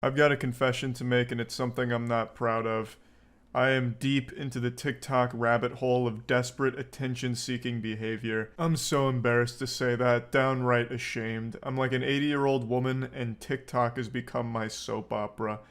I've got a confession to make, and it's something I'm not proud of. I am deep into the TikTok rabbit hole of desperate attention-seeking behavior. I'm so embarrassed to say that, downright ashamed. I'm like an 80-year-old woman, and TikTok has become my soap opera.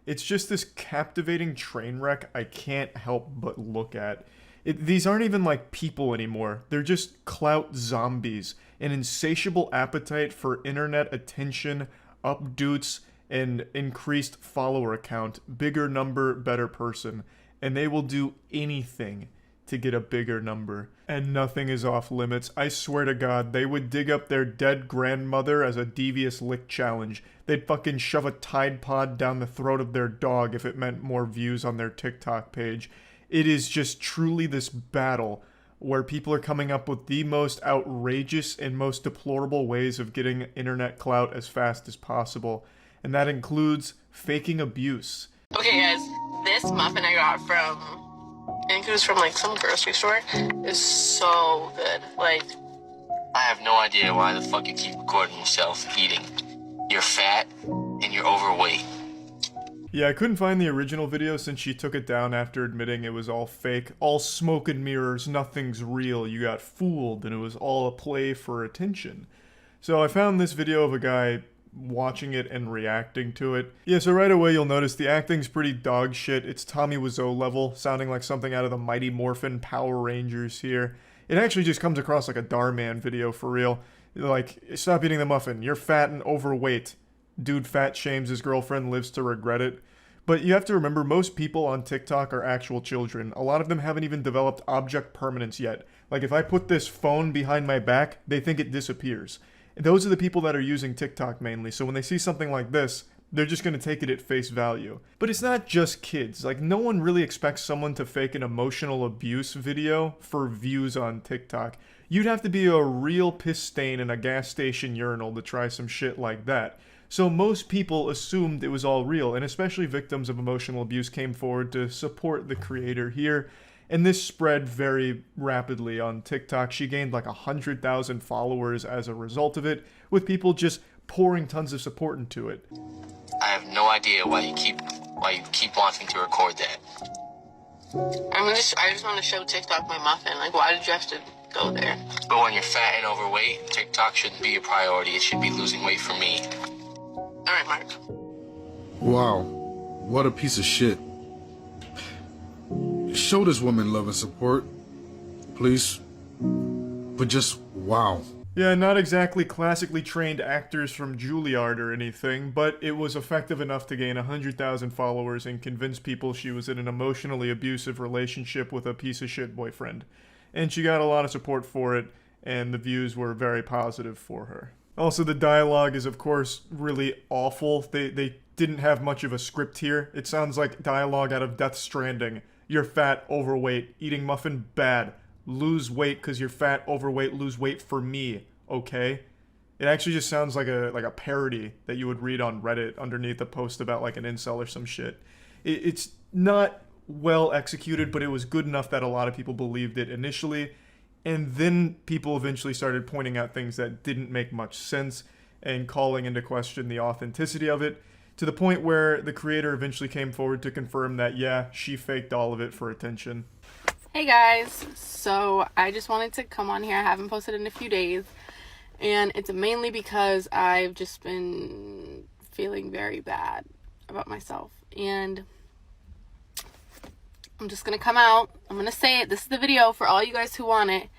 It's just this captivating train wreck I can't help but look at. These aren't even like people anymore. They're just clout zombies, an insatiable appetite for internet attention, updates, and increased follower count, bigger number, better person, and they will do anything to get a bigger number. And nothing is off limits. I swear to God, they would dig up their dead grandmother as a devious lick challenge. They'd fucking shove a Tide Pod down the throat of their dog if it meant more views on their TikTok page. It is just truly this battle where people are coming up with the most outrageous and most deplorable ways of getting internet clout as fast as possible. And that includes faking abuse. Okay guys, this muffin I got from, I think it was from like some grocery store, is so good. Like, I have no idea why the fuck you keep recording yourself eating. You're fat and you're overweight. Yeah, I couldn't find the original video since she took it down after admitting it was all fake. All smoke and mirrors, nothing's real, you got fooled, and it was all a play for attention. So I found this video of a guy watching it and reacting to it. Yeah, so right away you'll notice the acting's pretty dog shit. It's Tommy Wiseau level, sounding like something out of the Mighty Morphin Power Rangers here. It actually just comes across like a Darman video for real. Like, stop eating the muffin, you're fat and overweight. Dude fat shames his girlfriend, lives to regret it. But you have to remember, most people on TikTok are actual children. A lot of them haven't even developed object permanence yet. Like, if I put this phone behind my back, they think it disappears. Those are the people that are using TikTok mainly, so when they see something like this, they're just going to take it at face value. But it's not just kids. Like, no one really expects someone to fake an emotional abuse video for views on TikTok. You'd have to be a real piss stain in a gas station urinal to try some shit like that. So most people assumed it was all real, and especially victims of emotional abuse came forward to support the creator here. And this spread very rapidly on TikTok. She gained like 100,000 followers as a result of it, with people just pouring tons of support into it. I have no idea why you keep wanting to record that. I just want to show TikTok my muffin. Like, why did you have to go there? But when you're fat and overweight, TikTok shouldn't be a priority. It should be losing weight for me. All right, Mark. Wow, what a piece of shit. Show this woman love and support, please. But just wow. Yeah, not exactly classically trained actors from Juilliard or anything, but it was effective enough to gain 100,000 followers and convince people she was in an emotionally abusive relationship with a piece of shit boyfriend. And she got a lot of support for it, and the views were very positive for her. Also, the dialogue is, of course, really awful. They didn't have much of a script here. It sounds like dialogue out of Death Stranding. You're fat, overweight, eating muffin, bad. Lose weight because you're fat, overweight, lose weight for me, okay? It actually just sounds like a parody that you would read on Reddit underneath a post about like an incel or some shit. It's not well executed, but it was good enough that a lot of people believed it initially. And then people eventually started pointing out things that didn't make much sense and calling into question the authenticity of it, to the point where the creator eventually came forward to confirm that, yeah, she faked all of it for attention. Hey guys, so I just wanted to come on here. I haven't posted in a few days, and it's mainly because I've just been feeling very bad about myself, and I'm just gonna come out. I'm gonna say it. This is the video for all you guys who want it.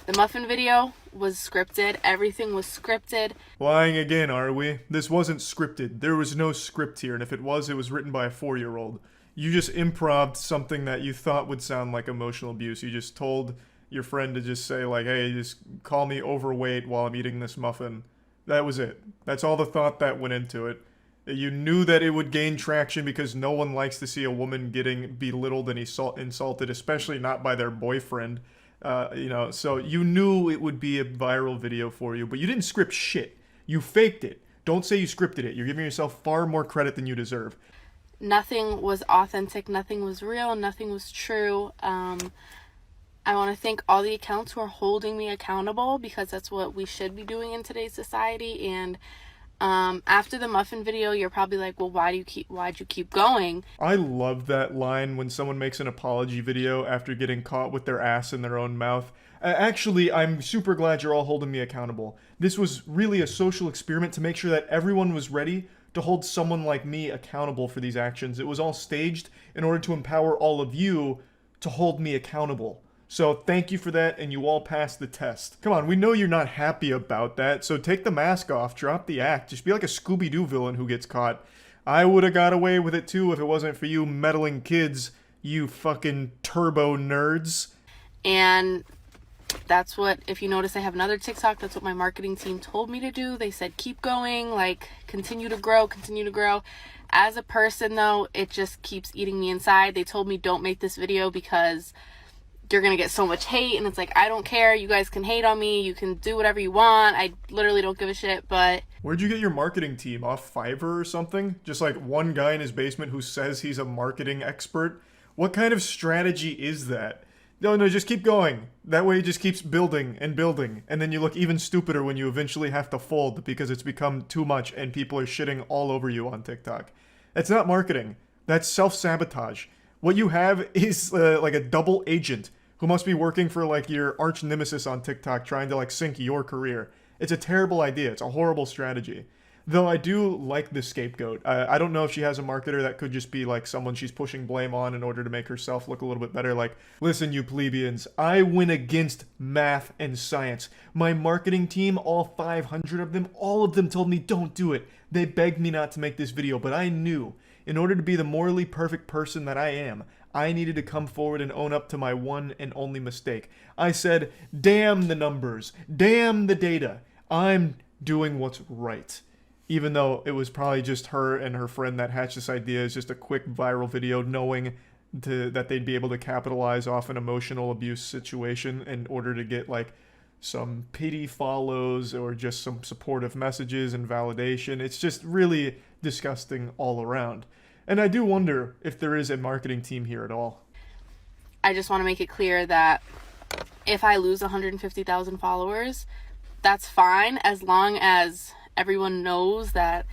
The muffin video was scripted. Everything was scripted. Lying again, are we? This wasn't scripted. There was no script here, and if it was written by a 4-year-old. You just improv'd something that you thought would sound like emotional abuse. You just told your friend to just say like, hey, just call me overweight while I'm eating this muffin. That was it. That's all the thought that went into it. You knew that it would gain traction because no one likes to see a woman getting belittled and insulted, especially not by their boyfriend. So you knew it would be a viral video for you, but you didn't script shit. You faked it. Don't say you scripted it. You're giving yourself far more credit than you deserve. Nothing was authentic. Nothing was real. Nothing was true. I want to thank all the accounts who are holding me accountable, because that's what we should be doing in today's society. And After the muffin video, you're probably like, well, why'd you keep going? I love that line when someone makes an apology video after getting caught with their ass in their own mouth. Actually, I'm super glad you're all holding me accountable. This was really a social experiment to make sure that everyone was ready to hold someone like me accountable for these actions. It was all staged in order to empower all of you to hold me accountable. So thank you for that, and you all passed the test. Come on, we know you're not happy about that, so take the mask off, drop the act, just be like a Scooby-Doo villain who gets caught. I would have got away with it too if it wasn't for you meddling kids, you fucking turbo nerds. And that's what, if you notice, I have another TikTok. That's what my marketing team told me to do. They said, keep going, like, continue to grow, continue to grow. As a person, though, it just keeps eating me inside. They told me, don't make this video because you're gonna get so much hate. And it's like, I don't care. You guys can hate on me. You can do whatever you want. I literally don't give a shit, but... Where'd you get your marketing team? Off Fiverr or something? Just like one guy in his basement who says he's a marketing expert? What kind of strategy is that? No, just keep going. That way it just keeps building and building, and then you look even stupider when you eventually have to fold because it's become too much and people are shitting all over you on TikTok. That's not marketing. That's self-sabotage. What you have is like a double agent who must be working for like your arch nemesis on TikTok trying to like sink your career. It's a terrible idea. It's a horrible strategy. Though I do like the scapegoat. I don't know if she has a marketer that could just be like someone she's pushing blame on in order to make herself look a little bit better. Like, listen, you plebeians, I went against math and science. My marketing team, all 500 of them, all of them told me don't do it. They begged me not to make this video, but I knew in order to be the morally perfect person that I am, I needed to come forward and own up to my one and only mistake. I said, damn the numbers, damn the data. I'm doing what's right. Even though it was probably just her and her friend that hatched this idea as just a quick viral video, knowing that they'd be able to capitalize off an emotional abuse situation in order to get like some pity follows or just some supportive messages and validation. It's just really disgusting all around. And I do wonder if there is a marketing team here at all. I just want to make it clear that if I lose 150,000 followers, that's fine, as long as everyone knows that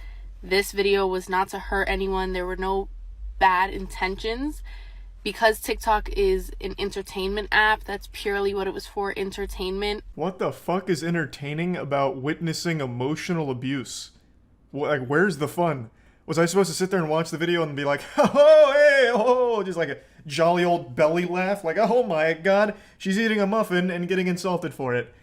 this video was not to hurt anyone. There were no bad intentions. Because TikTok is an entertainment app, that's purely what it was for, entertainment. What the fuck is entertaining about witnessing emotional abuse? Like, where's the fun? Was I supposed to sit there and watch the video and be like, oh, hey, oh, just like a jolly old belly laugh? Like, oh my god, she's eating a muffin and getting insulted for it.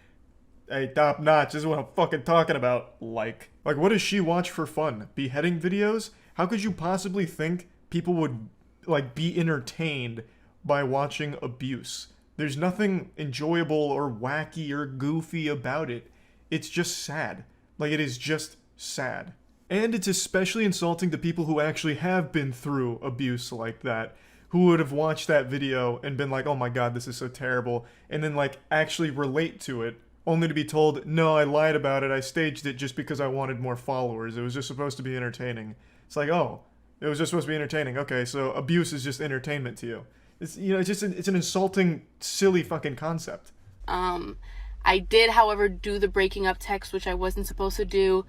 Hey, top notch, this is what I'm fucking talking about. Like, what does she watch for fun? Beheading videos? How could you possibly think people would, like, be entertained by watching abuse? There's nothing enjoyable or wacky or goofy about it. It's just sad. Like, it is just sad. And it's especially insulting to people who actually have been through abuse like that, who would have watched that video and been like, oh my god, this is so terrible, and then, like, actually relate to it, only to be told, no, I lied about it, I staged it just because I wanted more followers, it was just supposed to be entertaining. It's like, oh, it was just supposed to be entertaining, okay, so abuse is just entertainment to you. It's, you know, it's an insulting, silly fucking concept. I did, however, do the breaking up text, which I wasn't supposed to do.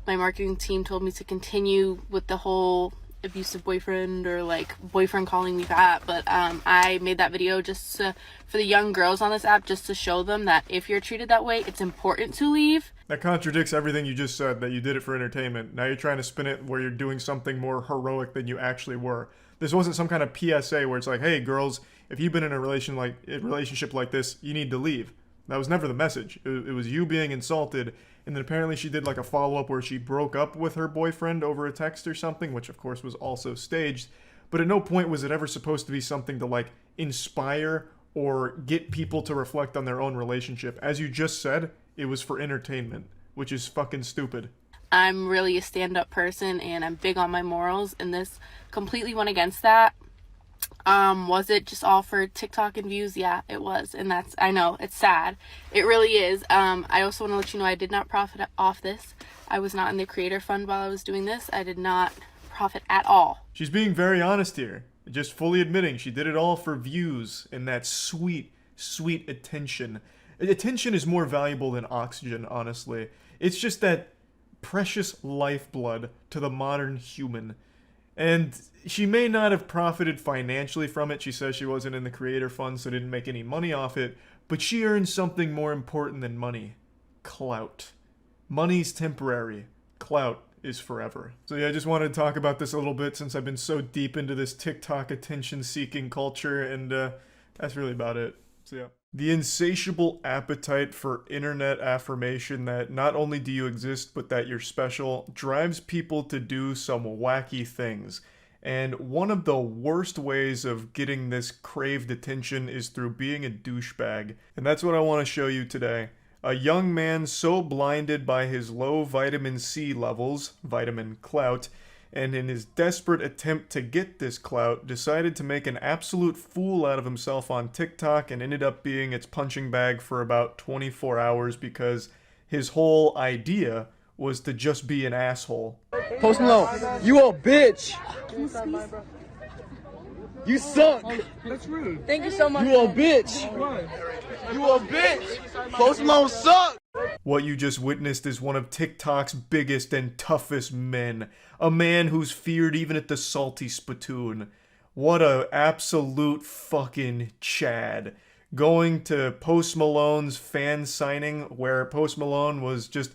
My marketing team told me to continue with the whole abusive boyfriend, or like boyfriend calling me fat, but I made that video just for the young girls on this app, just to show them that if you're treated that way, it's important to leave. That contradicts everything you just said, that you did it for entertainment. Now you're trying to spin it where you're doing something more heroic than you actually were. This wasn't some kind of PSA where it's like, hey girls, if you've been in a relationship like this, you need to leave. That was never the message. It was you being insulted, and then apparently she did like a follow-up where she broke up with her boyfriend over a text or something, which of course was also staged. But at no point was it ever supposed to be something to like inspire or get people to reflect on their own relationship. As you just said, it was for entertainment, which is fucking stupid. I'm really a stand-up person, and I'm big on my morals, and this completely went against that. Was it just all for TikTok and views? Yeah, it was. And that's, I know, it's sad. It really is. I also want to let you know I did not profit off this. I was not in the creator fund while I was doing this. I did not profit at all. She's being very honest here. Just fully admitting she did it all for views and that sweet, sweet attention. Attention is more valuable than oxygen, honestly. It's just that precious lifeblood to the modern human. And she may not have profited financially from it. She says she wasn't in the creator fund, so didn't make any money off it. But she earned something more important than money. Clout. Money's temporary. Clout is forever. So yeah, I just wanted to talk about this a little bit since I've been so deep into this TikTok attention-seeking culture, and that's really about it. So yeah. The insatiable appetite for internet affirmation that not only do you exist, but that you're special, drives people to do some wacky things. And one of the worst ways of getting this craved attention is through being a douchebag. And that's what I want to show you today. A young man so blinded by his low vitamin C levels, vitamin Clout, and in his desperate attempt to get this clout, decided to make an absolute fool out of himself on TikTok and ended up being its punching bag for about 24 hours because his whole idea was to just be an asshole. Post Malone, you a bitch. You suck. That's rude. Thank you so much. You a bitch. You a bitch. Post Malone suck. What you just witnessed is one of TikTok's biggest and toughest men. A man who's feared even at the salty spittoon. What a absolute fucking Chad. Going to Post Malone's fan signing where Post Malone was just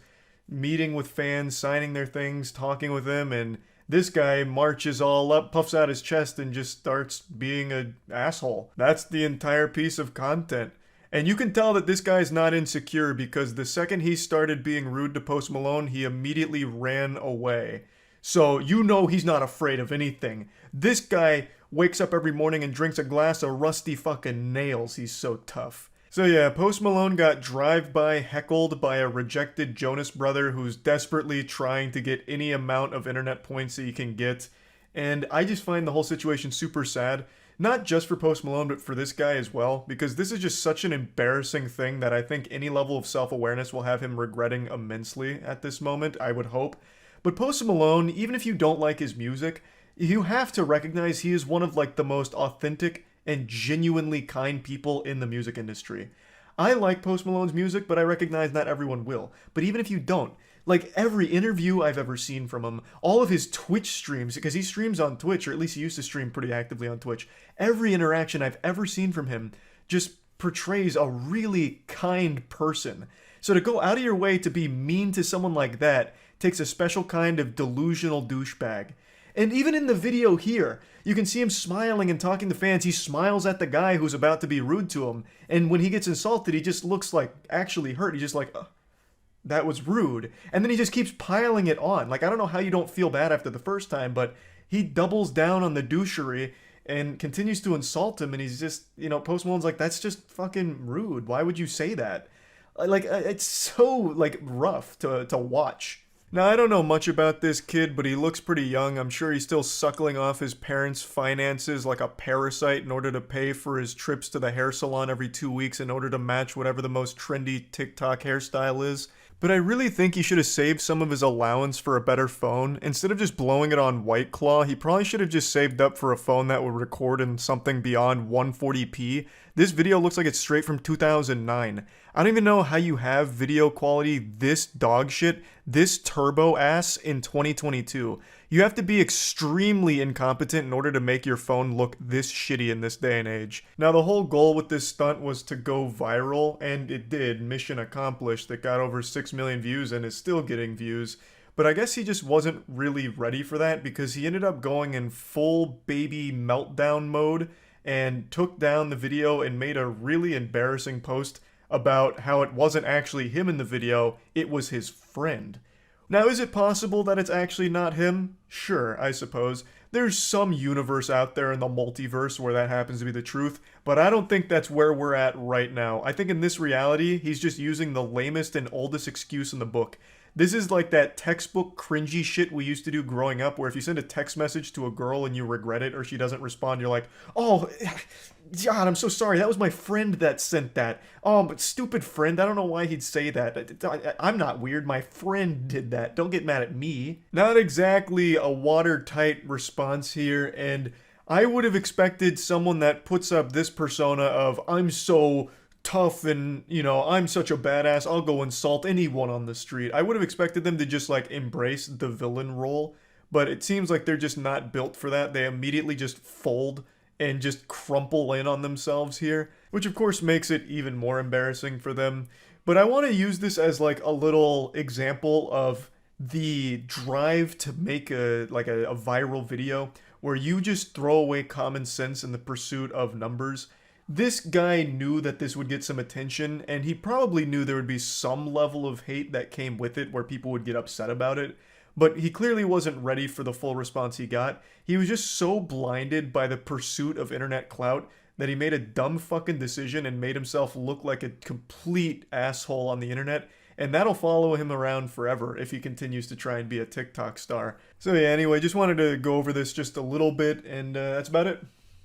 meeting with fans, signing their things, talking with them, and this guy marches all up, puffs out his chest, and just starts being an asshole. That's the entire piece of content. And you can tell that this guy's not insecure because the second he started being rude to Post Malone, he immediately ran away. So you know he's not afraid of anything. This guy wakes up every morning and drinks a glass of rusty fucking nails. He's so tough. So yeah, Post Malone got drive-by heckled by a rejected Jonas brother who's desperately trying to get any amount of internet points that he can get. And I just find the whole situation super sad. Not just for Post Malone, but for this guy as well, because this is just such an embarrassing thing that I think any level of self-awareness will have him regretting immensely at this moment, I would hope. But Post Malone, even if you don't like his music, you have to recognize he is one of like the most authentic and genuinely kind people in the music industry. I like Post Malone's music, but I recognize not everyone will. But even if you don't, like every interview I've ever seen from him, all of his Twitch streams, because he streams on Twitch, or at least he used to stream pretty actively on Twitch, every interaction I've ever seen from him just portrays a really kind person. So to go out of your way to be mean to someone like that takes a special kind of delusional douchebag. And even in the video here, you can see him smiling and talking to fans. He smiles at the guy who's about to be rude to him. And when he gets insulted, he just looks like actually hurt. He's just like, that was rude. And then he just keeps piling it on. Like, I don't know how you don't feel bad after the first time, but he doubles down on the douchery and continues to insult him. And he's just, you know, Post Malone's like, that's just fucking rude. Why would you say that? Like, it's so, like, rough to watch. Now, I don't know much about this kid, but he looks pretty young. I'm sure he's still suckling off his parents' finances like a parasite in order to pay for his trips to the hair salon every 2 weeks in order to match whatever the most trendy TikTok hairstyle is. But I really think he should have saved some of his allowance for a better phone. Instead of just blowing it on White Claw, he probably should have just saved up for a phone that would record in something beyond 140p. This video looks like it's straight from 2009. I don't even know how you have video quality this dog shit, this turbo ass in 2022. You have to be extremely incompetent in order to make your phone look this shitty in this day and age. Now, the whole goal with this stunt was to go viral, and it did. Mission accomplished. It got over 6 million views and is still getting views. But I guess he just wasn't really ready for that because he ended up going in full baby meltdown mode and took down the video and made a really embarrassing post about how it wasn't actually him in the video, it was his friend. Now, is it possible that it's actually not him? Sure, I suppose. There's some universe out there in the multiverse where that happens to be the truth, but I don't think that's where we're at right now. I think in this reality, he's just using the lamest and oldest excuse in the book. This is like that textbook cringy shit we used to do growing up, where if you send a text message to a girl and you regret it or she doesn't respond, you're like, oh, God, I'm so sorry. That was my friend that sent that. Oh, but stupid friend. I don't know why he'd say that. I'm not weird. My friend did that. Don't get mad at me. Not exactly a watertight response here, and I would have expected someone that puts up this persona of, I'm so tough and, you know, I'm such a badass, I'll go insult anyone on the street. I would have expected them to just like embrace the villain role, but it seems like they're just not built for that. They immediately just fold and just crumple in on themselves here, which of course makes it even more embarrassing for them. But I want to use this as like a little example of the drive to make a viral video where you just throw away common sense in the pursuit of numbers. This guy knew that this would get some attention, and he probably knew there would be some level of hate that came with it where people would get upset about it. But he clearly wasn't ready for the full response he got. He was just so blinded by the pursuit of internet clout that he made a dumb fucking decision and made himself look like a complete asshole on the internet. And that'll follow him around forever if he continues to try and be a TikTok star. So yeah, anyway, just wanted to go over this just a little bit, and that's about it.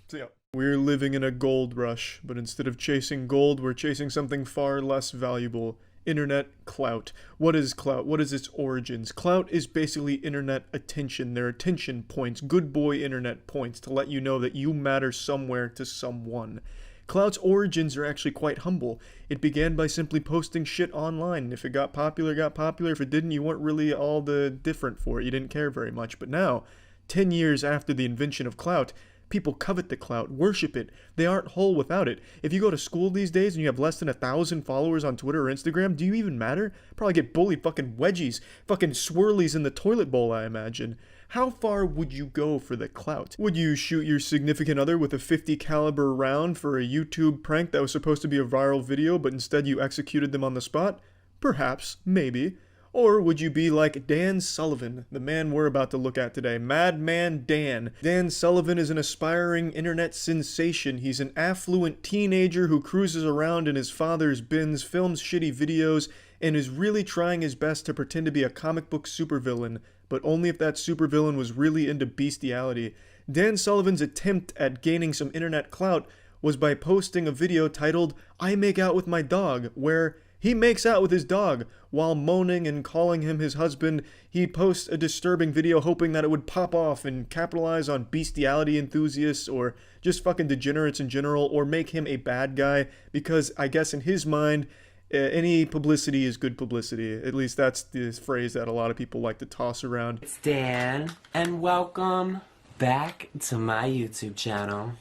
See ya. We're living in a gold rush, but instead of chasing gold, we're chasing something far less valuable. Internet clout. What is clout? What is its origins? Clout is basically internet attention. They're attention points, good boy internet points to let you know that you matter somewhere to someone. Clout's origins are actually quite humble. It began by simply posting shit online. If it got popular, it got popular. If it didn't, you weren't really all the different for it. You didn't care very much. But now, 10 years after the invention of clout, people covet the clout, worship it. They aren't whole without it. If you go to school these days and you have less than 1,000 followers on Twitter or Instagram, do you even matter? Probably get bullied fucking wedgies, fucking swirlies in the toilet bowl, I imagine. How far would you go for the clout? Would you shoot your significant other with a .50 caliber round for a YouTube prank that was supposed to be a viral video, but instead you executed them on the spot? Perhaps, maybe. Or would you be like Dan Sullivan, the man we're about to look at today? Madman Dan. Dan Sullivan is an aspiring internet sensation. He's an affluent teenager who cruises around in his father's Benz, films shitty videos, and is really trying his best to pretend to be a comic book supervillain, but only if that supervillain was really into bestiality. Dan Sullivan's attempt at gaining some internet clout was by posting a video titled, "I Make Out With My Dog," where he makes out with his dog while moaning and calling him his husband. He posts a disturbing video hoping that it would pop off and capitalize on bestiality enthusiasts or just fucking degenerates in general, or make him a bad guy, because I guess in his mind, any publicity is good publicity. At least that's the phrase that a lot of people like to toss around. It's Dan, and welcome back to my YouTube channel.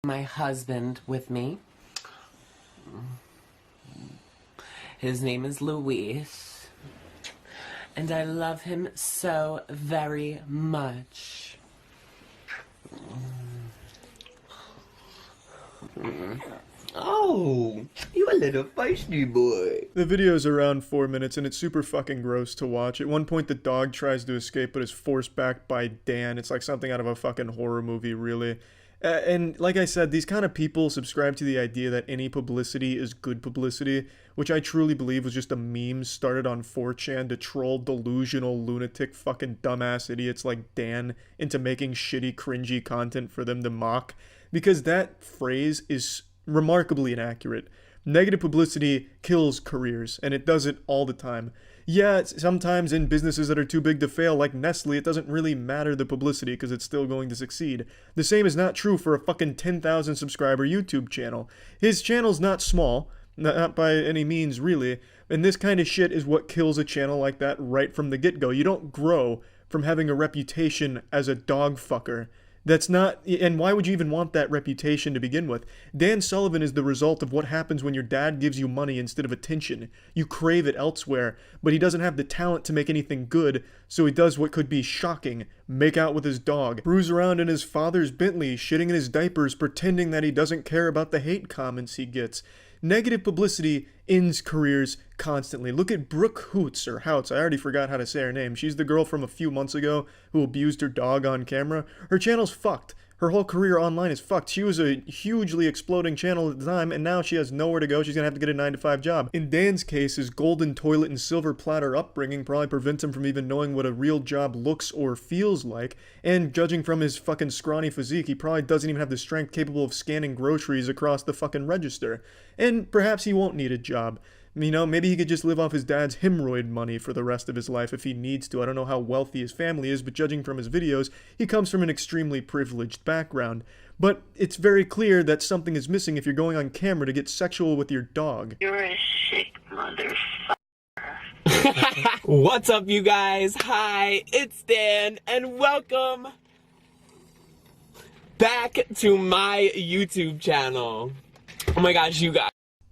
My husband with me. His name is Luis, and I love him so very much. Oh, you a little feisty boy. The video's around 4 minutes and it's super fucking gross to watch. At one point the dog tries to escape but is forced back by Dan. It's like something out of a fucking horror movie, really. And like I said, these kind of people subscribe to the idea that any publicity is good publicity, which I truly believe was just a meme started on 4chan to troll delusional, lunatic, fucking dumbass idiots like Dan into making shitty, cringy content for them to mock. Because that phrase is remarkably inaccurate. Negative publicity kills careers, and it does it all the time. Yeah, sometimes in businesses that are too big to fail, like Nestle, it doesn't really matter the publicity because it's still going to succeed. The same is not true for a fucking 10,000 subscriber YouTube channel. His channel's not small, not by any means really, and this kind of shit is what kills a channel like that right from the get-go. You don't grow from having a reputation as a dog fucker. That's not, and why would you even want that reputation to begin with? Dan Sullivan is the result of what happens when your dad gives you money instead of attention. You crave it elsewhere, but he doesn't have the talent to make anything good, so he does what could be shocking: make out with his dog, cruise around in his father's Bentley, shitting in his diapers, pretending that he doesn't care about the hate comments he gets. Negative publicity ends careers constantly. Look at Brooke Hoots, or Houts, I already forgot how to say her name. She's the girl from a few months ago who abused her dog on camera. Her channel's fucked. Her whole career online is fucked. She was a hugely exploding channel at the time, and now she has nowhere to go. She's gonna have to get a 9-to-5 job. In Dan's case, his golden toilet and silver platter upbringing probably prevents him from even knowing what a real job looks or feels like, and judging from his fucking scrawny physique, he probably doesn't even have the strength capable of scanning groceries across the fucking register. And perhaps he won't need a job. You know, maybe he could just live off his dad's hemorrhoid money for the rest of his life if he needs to. I don't know how wealthy his family is, but judging from his videos, he comes from an extremely privileged background. But it's very clear that something is missing if you're going on camera to get sexual with your dog. You're a sick motherfucker. What's up, you guys? Hi, it's Dan, and welcome back to my YouTube channel. Oh my gosh, you guys.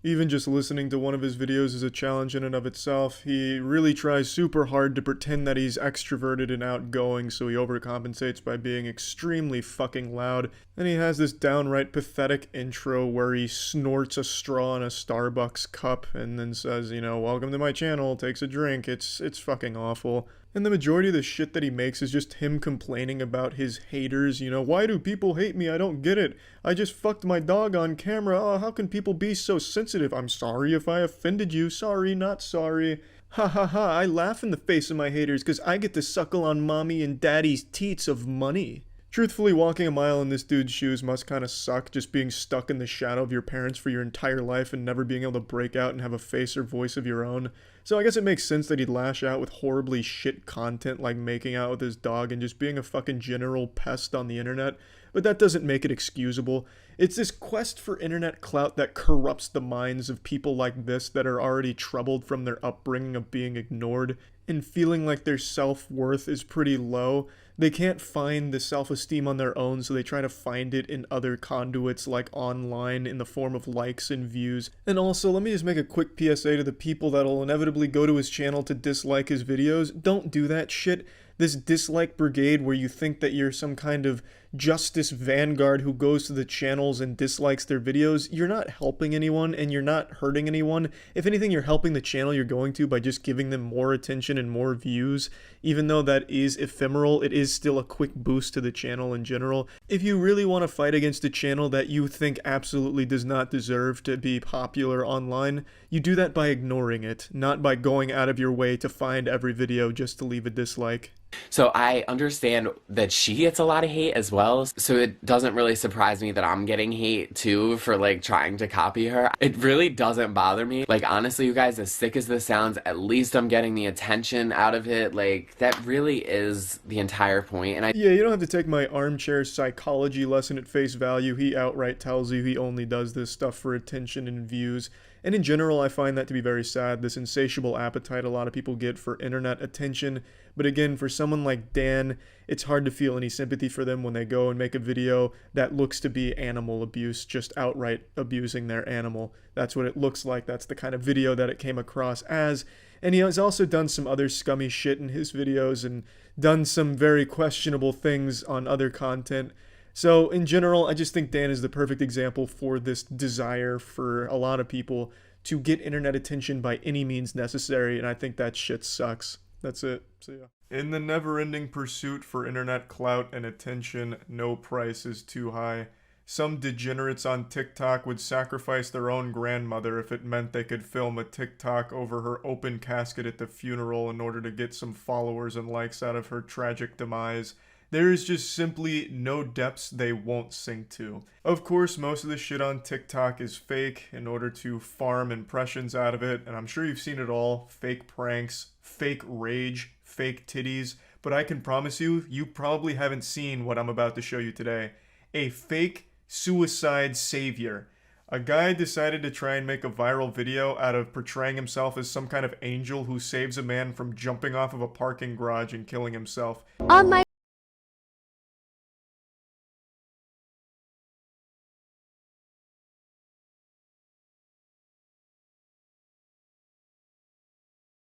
Even just listening to one of his videos is a challenge in and of itself. He really tries super hard to pretend that he's extroverted and outgoing, so he overcompensates by being extremely fucking loud. And he has this downright pathetic intro where he snorts a straw in a Starbucks cup and then says, you know, welcome to my channel, takes a drink. It's fucking awful. And the majority of the shit that he makes is just him complaining about his haters. You know, why do people hate me? I don't get it. I just fucked my dog on camera. Oh, how can people be so sensitive? I'm sorry if I offended you. Sorry, not sorry. Ha ha ha, I laugh in the face of my haters because I get to suckle on mommy and daddy's teats of money. Truthfully, walking a mile in this dude's shoes must kind of suck, just being stuck in the shadow of your parents for your entire life and never being able to break out and have a face or voice of your own. So I guess it makes sense that he'd lash out with horribly shit content like making out with his dog and just being a fucking general pest on the internet, but that doesn't make it excusable. It's this quest for internet clout that corrupts the minds of people like this that are already troubled from their upbringing of being ignored and feeling like their self-worth is pretty low. They can't find the self-esteem on their own, so they try to find it in other conduits like online in the form of likes and views. And also, let me just make a quick PSA to the people that'll inevitably go to his channel to dislike his videos. Don't do that shit. This dislike brigade where you think that you're some kind of justice vanguard who goes to the channels and dislikes their videos, you're not helping anyone and you're not hurting anyone. If anything, you're helping the channel you're going to by just giving them more attention and more views. Even though that is ephemeral, it is still a quick boost to the channel in general. If you really want to fight against a channel that you think absolutely does not deserve to be popular online, you do that by ignoring it, not by going out of your way to find every video just to leave a dislike. So I understand that she gets a lot of hate as well, so it doesn't really surprise me that I'm getting hate too for like trying to copy her. It really doesn't bother me. Like honestly, you guys, as sick as this sounds, at least I'm getting the attention out of it. Like that really is the entire point. And Yeah, you don't have to take my armchair psychology lesson at face value. He outright tells you he only does this stuff for attention and views. And in general, I find that to be very sad, this insatiable appetite a lot of people get for internet attention. But again, for someone like Dan, it's hard to feel any sympathy for them when they go and make a video that looks to be animal abuse, just outright abusing their animal. That's what it looks like. That's the kind of video that it came across as. And he has also done some other scummy shit in his videos and done some very questionable things on other content. So in general, I just think Dan is the perfect example for this desire for a lot of people to get internet attention by any means necessary, and I think that shit sucks. That's it. See ya. In the never-ending pursuit for internet clout and attention, no price is too high. Some degenerates on TikTok would sacrifice their own grandmother if it meant they could film a TikTok over her open casket at the funeral in order to get some followers and likes out of her tragic demise. There is just simply no depths they won't sink to. Of course, most of the shit on TikTok is fake in order to farm impressions out of it, and I'm sure you've seen it all. Fake pranks, fake rage, fake titties, but I can promise you, you probably haven't seen what I'm about to show you today. A fake suicide savior. A guy decided to try and make a viral video out of portraying himself as some kind of angel who saves a man from jumping off of a parking garage and killing himself. On my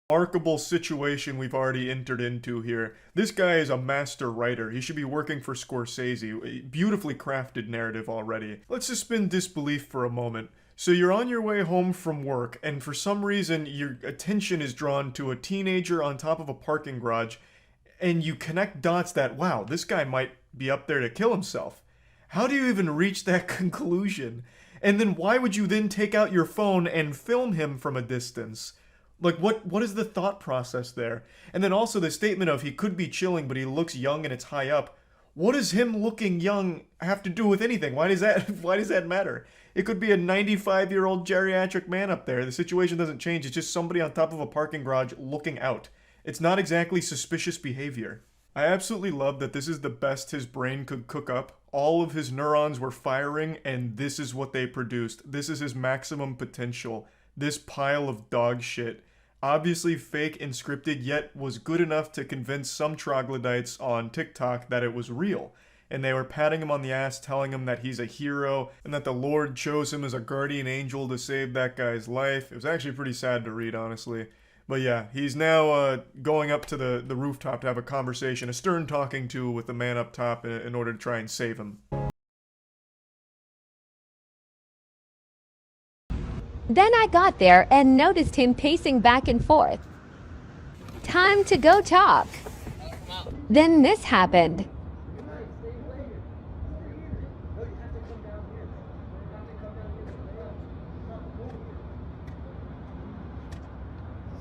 Remarkable situation we've already entered into here. This guy is a master writer. He should be working for Scorsese. A beautifully crafted narrative already. Let's suspend disbelief for a moment. So you're on your way home from work, and for some reason your attention is drawn to a teenager on top of a parking garage, and you connect dots that, wow, this guy might be up there to kill himself. How do you even reach that conclusion? And then why would you then take out your phone and film him from a distance? Like, what is the thought process there? And then also the statement of he could be chilling, but he looks young and it's high up. What does him looking young have to do with anything? Why does that why does that matter? It could be a 95-year-old geriatric man up there. The situation doesn't change. It's just somebody on top of a parking garage looking out. It's not exactly suspicious behavior. I absolutely love that this is the best his brain could cook up. All of his neurons were firing, and this is what they produced. This is his maximum potential. This pile of dog shit. Obviously fake and scripted, yet was good enough to convince some troglodytes on TikTok that it was real. And they were patting him on the ass, telling him that he's a hero, and that the Lord chose him as a guardian angel to save that guy's life. It was actually pretty sad to read, honestly. But yeah, he's now going up to the rooftop to have a conversation, a stern talking to with the man up top in order to try and save him. Then I got there and noticed him pacing back and forth. Time to go talk. Then this happened.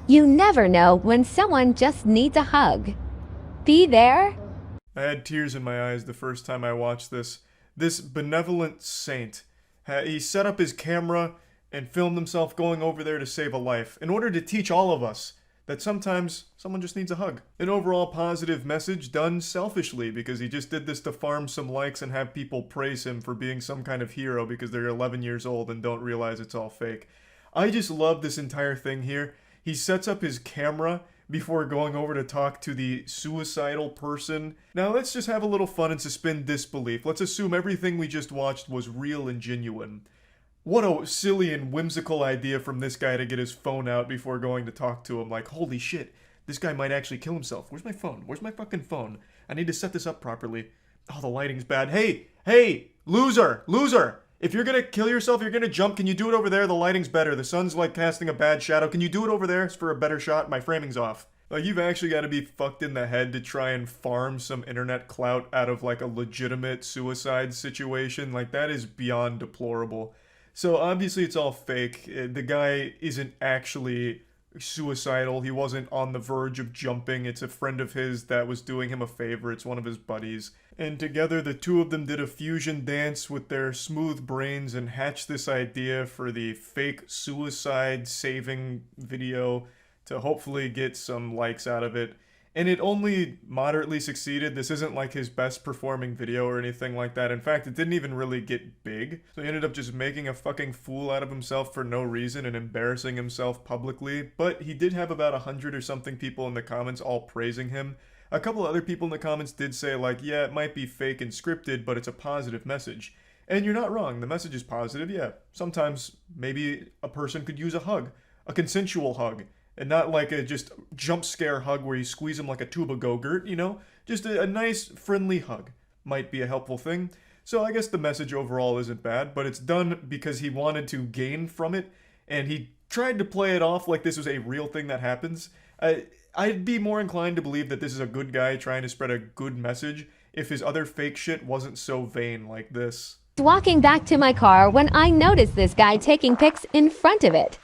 You never know when someone just needs a hug. Be there. I had tears in my eyes the first time I watched this. This benevolent saint, he set up his camera and filmed himself going over there to save a life in order to teach all of us that sometimes someone just needs a hug. An overall positive message done selfishly because he just did this to farm some likes and have people praise him for being some kind of hero because they're 11 years old and don't realize it's all fake. I just love this entire thing here. He sets up his camera before going over to talk to the suicidal person. Now let's just have a little fun and suspend disbelief. Let's assume everything we just watched was real and genuine. What a silly and whimsical idea from this guy to get his phone out before going to talk to him. Like, holy shit, this guy might actually kill himself. Where's my phone? Where's my fucking phone? I need to set this up properly. Oh, the lighting's bad. Hey, loser! If you're gonna kill yourself, you're gonna jump, can you do it over there? The lighting's better. The sun's like casting a bad shadow. Can you do it over there? It's for a better shot. My framing's off. Like, you've actually got to be fucked in the head to try and farm some internet clout out of like a legitimate suicide situation. Like, that is beyond deplorable. So obviously it's all fake. The guy isn't actually suicidal. He wasn't on the verge of jumping. It's a friend of his that was doing him a favor. It's one of his buddies. And together the two of them did a fusion dance with their smooth brains and hatched this idea for the fake suicide saving video to hopefully get some likes out of it. And it only moderately succeeded. This isn't like his best performing video or anything like that. In fact, it didn't even really get big. So he ended up just making a fucking fool out of himself for no reason and embarrassing himself publicly. But he did have about 100 or something people in the comments all praising him. A couple other people in the comments did say like, yeah, it might be fake and scripted, but it's a positive message. And you're not wrong. The message is positive, yeah. Sometimes maybe a person could use a hug, a consensual hug. And not like a just jump scare hug where you squeeze him like a tube of Go-Gurt, you know? Just a nice, friendly hug might be a helpful thing. So I guess the message overall isn't bad, but it's done because he wanted to gain from it, and he tried to play it off like this was a real thing that happens. I'd be more inclined to believe that this is a good guy trying to spread a good message if his other fake shit wasn't so vain like this. Walking back to my car when I noticed this guy taking pics in front of it.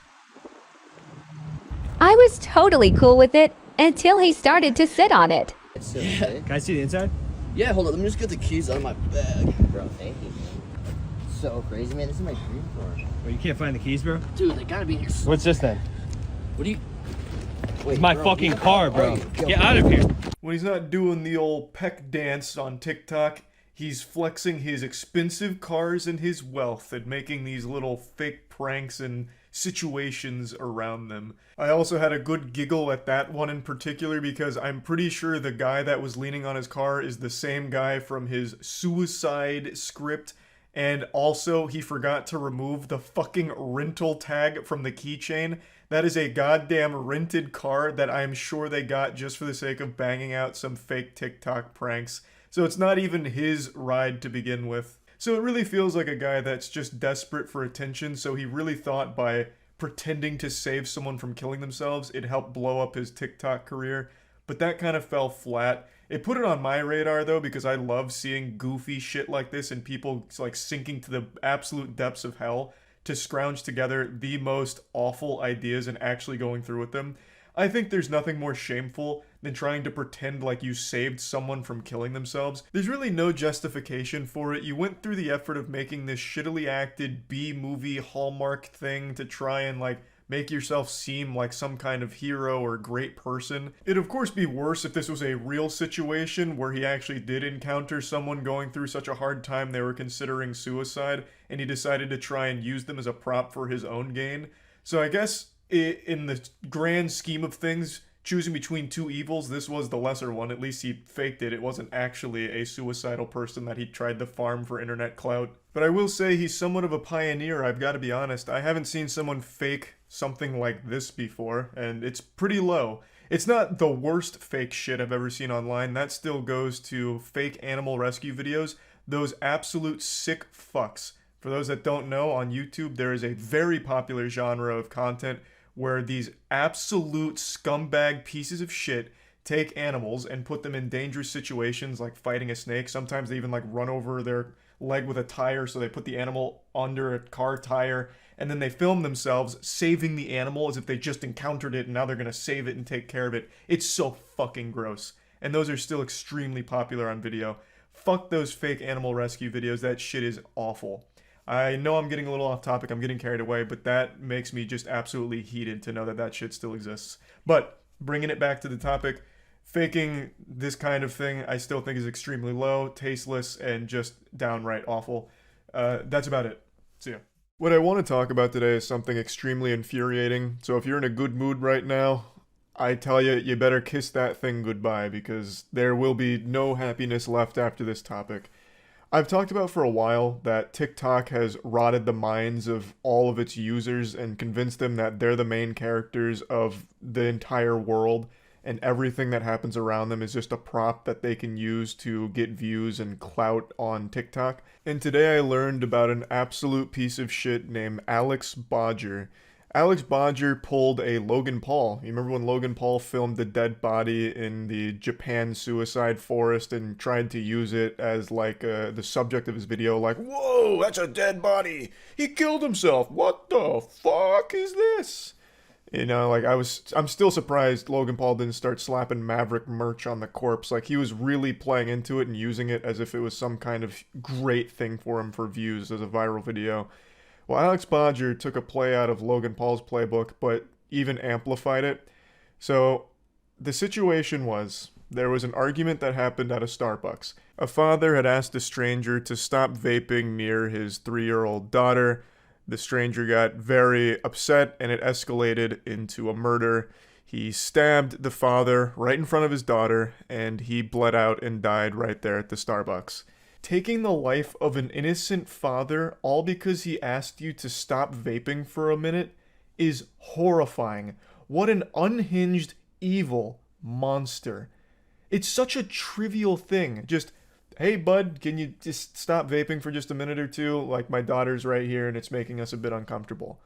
I was totally cool with it until he started to sit on it. Yeah. Can I see the inside? Yeah, hold on. Let me just get the keys out of my bag. Bro, thank you, man. So crazy, man. This is my dream car. Wait, you can't find the keys, bro? Dude, they gotta be in here. What's this then? What do you... Wait, It's my bro, fucking what the car, hell bro. are you? Get out of here. When he's not doing the old peck dance on TikTok, he's flexing his expensive cars and his wealth and making these little fake pranks and situations around them. I also had a good giggle at that one in particular because I'm pretty sure the guy that was leaning on his car is the same guy from his suicide script, and also he forgot to remove the fucking rental tag from the keychain. That is a goddamn rented car that I'm sure they got just for the sake of banging out some fake TikTok pranks. So it's not even his ride to begin with. So it really feels like a guy that's just desperate for attention, so he really thought by pretending to save someone from killing themselves, it helped blow up his TikTok career. But that kind of fell flat. It put it on my radar though, because I love seeing goofy shit like this and people like sinking to the absolute depths of hell to scrounge together the most awful ideas and actually going through with them. I think there's nothing more shameful than than trying to pretend like you saved someone from killing themselves. There's really no justification for it. You went through the effort of making this shittily acted B-movie Hallmark thing to try and like make yourself seem like some kind of hero or great person. It'd of course be worse if this was a real situation where he actually did encounter someone going through such a hard time they were considering suicide, and he decided to try and use them as a prop for his own gain. So I guess in the grand scheme of things, choosing between two evils, this was the lesser one. At least he faked it. It wasn't actually a suicidal person that he tried to farm for internet clout. But I will say he's somewhat of a pioneer, I've got to be honest. I haven't seen someone fake something like this before, and it's pretty low. It's not the worst fake shit I've ever seen online. That still goes to fake animal rescue videos. Those absolute sick fucks. For those that don't know, on YouTube there is a very popular genre of content where these absolute scumbag pieces of shit take animals and put them in dangerous situations like fighting a snake. Sometimes they even like run over their leg with a tire, so they put the animal under a car tire, and then they film themselves saving the animal as if they just encountered it and now they're gonna save it and take care of it. It's so fucking gross. And those are still extremely popular on video. Fuck those fake animal rescue videos. That shit is awful. I know I'm getting a little off topic, I'm getting carried away, but that makes me just absolutely heated to know that that shit still exists. But, bringing it back to the topic, faking this kind of thing I still think is extremely low, tasteless, and just downright awful. That's about it. See ya. What I want to talk about today is something extremely infuriating, so if you're in a good mood right now, I tell you, you better kiss that thing goodbye, because there will be no happiness left after this topic. I've talked about for a while that TikTok has rotted the minds of all of its users and convinced them that they're the main characters of the entire world, and everything that happens around them is just a prop that they can use to get views and clout on TikTok. And today I learned about an absolute piece of shit named Alex Bodger. Alex Bodger pulled a Logan Paul. You remember when Logan Paul filmed the dead body in the Japan suicide forest and tried to use it as like the subject of his video, like, whoa, that's a dead body. He killed himself. What the fuck is this? You know, like I'm still surprised Logan Paul didn't start slapping Maverick merch on the corpse. Like he was really playing into it and using it as if it was some kind of great thing for him for views as a viral video. Well, Alex Bodger took a play out of Logan Paul's playbook, but even amplified it. So, the situation was, there was an argument that happened at a Starbucks. A father had asked a stranger to stop vaping near his 3-year-old daughter. The stranger got very upset, and it escalated into a murder. He stabbed the father right in front of his daughter, and he bled out and died right there at the Starbucks. Taking the life of an innocent father all because he asked you to stop vaping for a minute is horrifying. What an unhinged, evil monster. It's such a trivial thing. Just, hey bud, can you just stop vaping for just a minute or two? Like, my daughter's right here and it's making us a bit uncomfortable.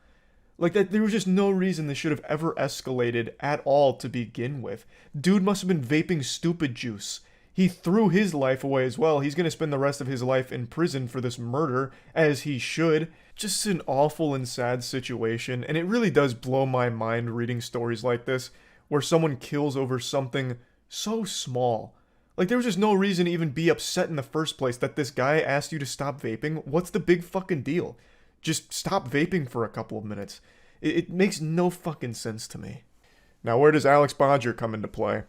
Like, that, there was just no reason this should have ever escalated at all to begin with. Dude must have been vaping stupid juice. He threw his life away as well. He's going to spend the rest of his life in prison for this murder, as he should. Just an awful and sad situation, and it really does blow my mind reading stories like this, where someone kills over something so small. Like, there was just no reason to even be upset in the first place that this guy asked you to stop vaping. What's the big fucking deal? Just stop vaping for a couple of minutes. It makes no fucking sense to me. Now, where does Alex Bodger come into play?